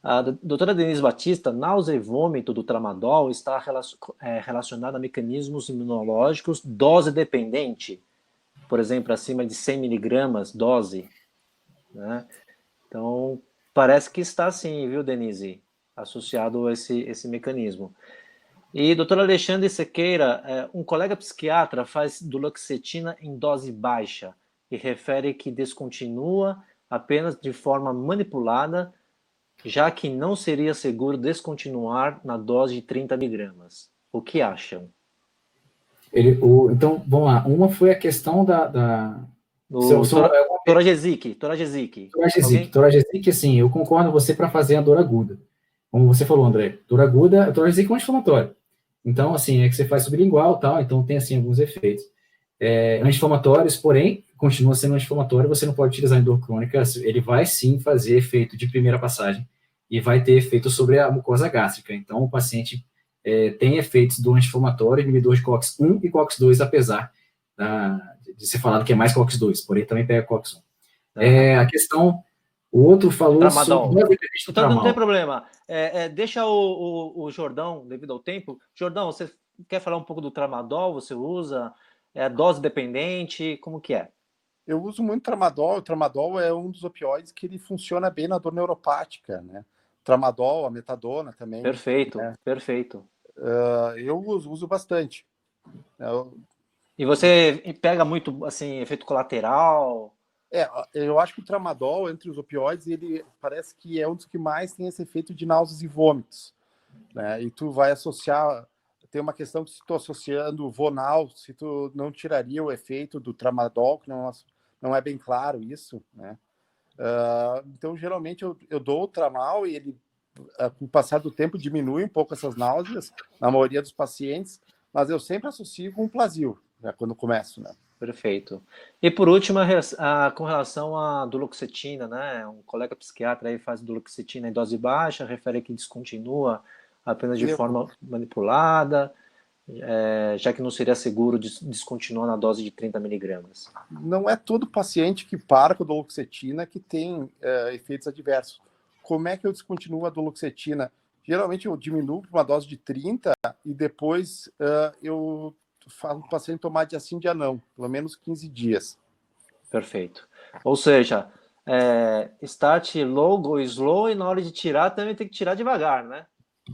A doutora Denise Batista, náusea e vômito do tramadol está relacionado a mecanismos imunológicos dose dependente? por exemplo, acima de 100 miligramas dose, né? Então, parece que está sim, viu, Denise? Associado a esse mecanismo. E, doutor Alexandre Sequeira, um colega psiquiatra faz duloxetina em dose baixa e refere que descontinua apenas de forma manipulada, já que não seria seguro descontinuar na dose de 30 miligramas. O que acham? Então, vamos lá. Uma foi a questão Toragesic. Alguém? Toragesic, assim, eu concordo com você para fazer a dor aguda. Como você falou, André, dor aguda, Toragesic é um anti-inflamatório. Então, assim, é que você faz sublingual e tal, então tem, assim, alguns efeitos. Anti-inflamatórios, porém, continua sendo anti-inflamatório, você não pode utilizar em dor crônica, ele vai sim fazer efeito de primeira passagem e vai ter efeito sobre a mucosa gástrica. Então, o paciente tem efeitos do anti-inflamatório, inibidor de COX-1 e COX-2, apesar de ser falado que é mais COX-2, porém também pega COX-1. A questão, o outro falou Tramadol. sobre... Então não tem problema. Deixa o Jordão, devido ao tempo. Jordão, você quer falar um pouco do tramadol? Você usa? É dose dependente? Como que é? Eu uso muito tramadol. O tramadol é um dos opioides que ele funciona bem na dor neuropática, né? Tramadol, a metadona também. Perfeito, né? Perfeito. Eu uso bastante. E você pega muito, assim, efeito colateral? Eu acho que o tramadol, entre os opioides, ele parece que é um dos que mais tem esse efeito de náuseas e vômitos, né? E tu vai associar, tem uma questão que se tu associando o Vonal, se tu não tiraria o efeito do tramadol, que não é bem claro isso, né? Então, geralmente, eu dou o tramal e ele, com o passar do tempo, diminui um pouco essas náuseas, na maioria dos pacientes, mas eu sempre associo com o Plasil, né, quando começo, né? Perfeito. E por último, com relação à duloxetina, né? Um colega psiquiatra aí faz duloxetina em dose baixa, refere que descontinua apenas de forma manipulada, já que não seria seguro descontinuar na dose de 30 miligramas. Não é todo paciente que para com a duloxetina que tem efeitos adversos. Como é que eu descontinuo a duloxetina? Geralmente eu diminuo para uma dose de 30 e depois eu falo para o paciente tomar dia sim, dia não, pelo menos 15 dias. Perfeito. Ou seja, start low, go slow, e na hora de tirar também tem que tirar devagar, né?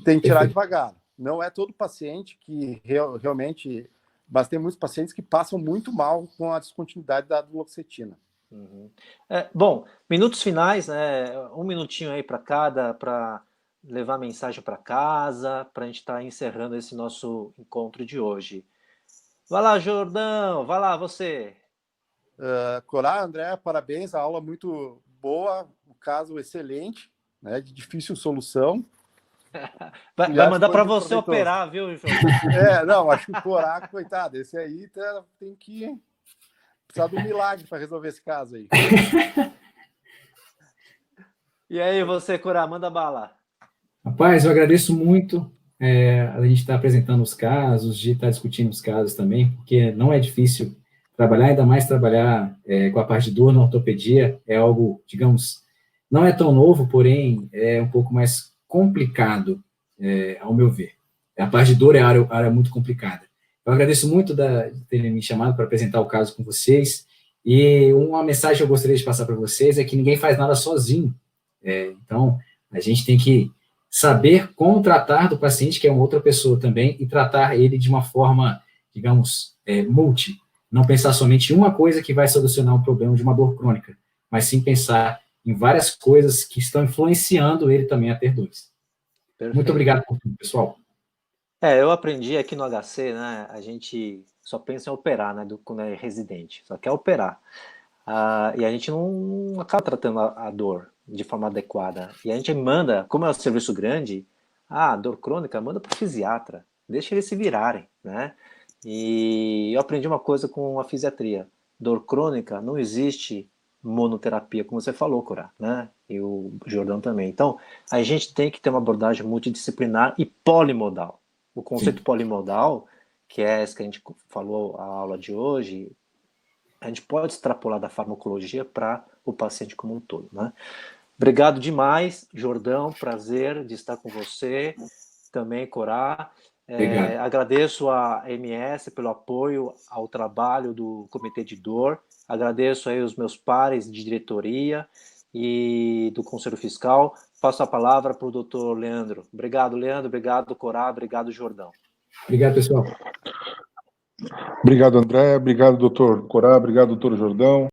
Tem que tirar devagar. Não é todo paciente que realmente... Mas tem muitos pacientes que passam muito mal com a descontinuidade da duloxetina. Uhum. Bom, minutos finais, né? Um minutinho aí para cada, para levar a mensagem para casa, para a gente estar encerrando esse nosso encontro de hoje. Vai lá, Jordão, vai lá, você. Corá, André, parabéns, a aula muito boa, o caso excelente, né, de difícil solução. Vai mandar para você operar, viu, Jordão? Não, acho que o Corá, coitado, esse aí tem que precisar de um milagre para resolver esse caso aí. E aí, você, Corá, manda bala. Rapaz, eu agradeço muito a gente estar apresentando os casos, de estar discutindo os casos também, porque não é difícil trabalhar, ainda mais trabalhar com a parte de dor na ortopedia, é algo, digamos, não é tão novo, porém é um pouco mais complicado, ao meu ver. A parte de dor é área muito complicada. Eu agradeço muito de terem me chamado para apresentar o caso com vocês, e uma mensagem que eu gostaria de passar para vocês é que ninguém faz nada sozinho. Então, a gente tem que saber como tratar do paciente, que é uma outra pessoa também, e tratar ele de uma forma, digamos, multi. Não pensar somente em uma coisa que vai solucionar um problema de uma dor crônica, mas sim pensar em várias coisas que estão influenciando ele também a ter dores. Perfeito. Muito obrigado por tudo, pessoal. Eu aprendi aqui no HC, né? A gente só pensa em operar, né? Quando é residente, só quer operar. E a gente não acaba tratando a dor de forma adequada. E a gente manda, como é um serviço grande, dor crônica, manda para o fisiatra, deixa eles se virarem, né? E eu aprendi uma coisa com a fisiatria: dor crônica não existe monoterapia, como você falou, Corá, né? E o Jordão também. Então, a gente tem que ter uma abordagem multidisciplinar e polimodal. O conceito polimodal, que é esse que a gente falou a aula de hoje, a gente pode extrapolar da farmacologia para o paciente como um todo, né? Obrigado demais, Jordão, prazer de estar com você, também, Corá. Agradeço a MS pelo apoio ao trabalho do Comitê de Dor, agradeço aí os meus pares de diretoria e do Conselho Fiscal. Passo a palavra para o doutor Leandro. Obrigado, Leandro, obrigado, Corá, obrigado, Jordão. Obrigado, pessoal. Obrigado, André, obrigado, doutor Corá, obrigado, doutor Jordão.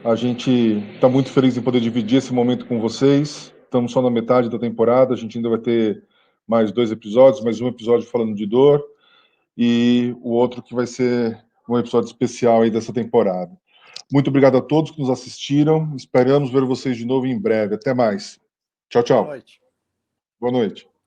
A gente está muito feliz em poder dividir esse momento com vocês. Estamos só na metade da temporada, a gente ainda vai ter mais 2 episódios, mais um episódio falando de dor e o outro que vai ser um episódio especial aí dessa temporada. Muito obrigado a todos que nos assistiram. Esperamos ver vocês de novo em breve. Até mais. Tchau, tchau. Boa noite. Boa noite.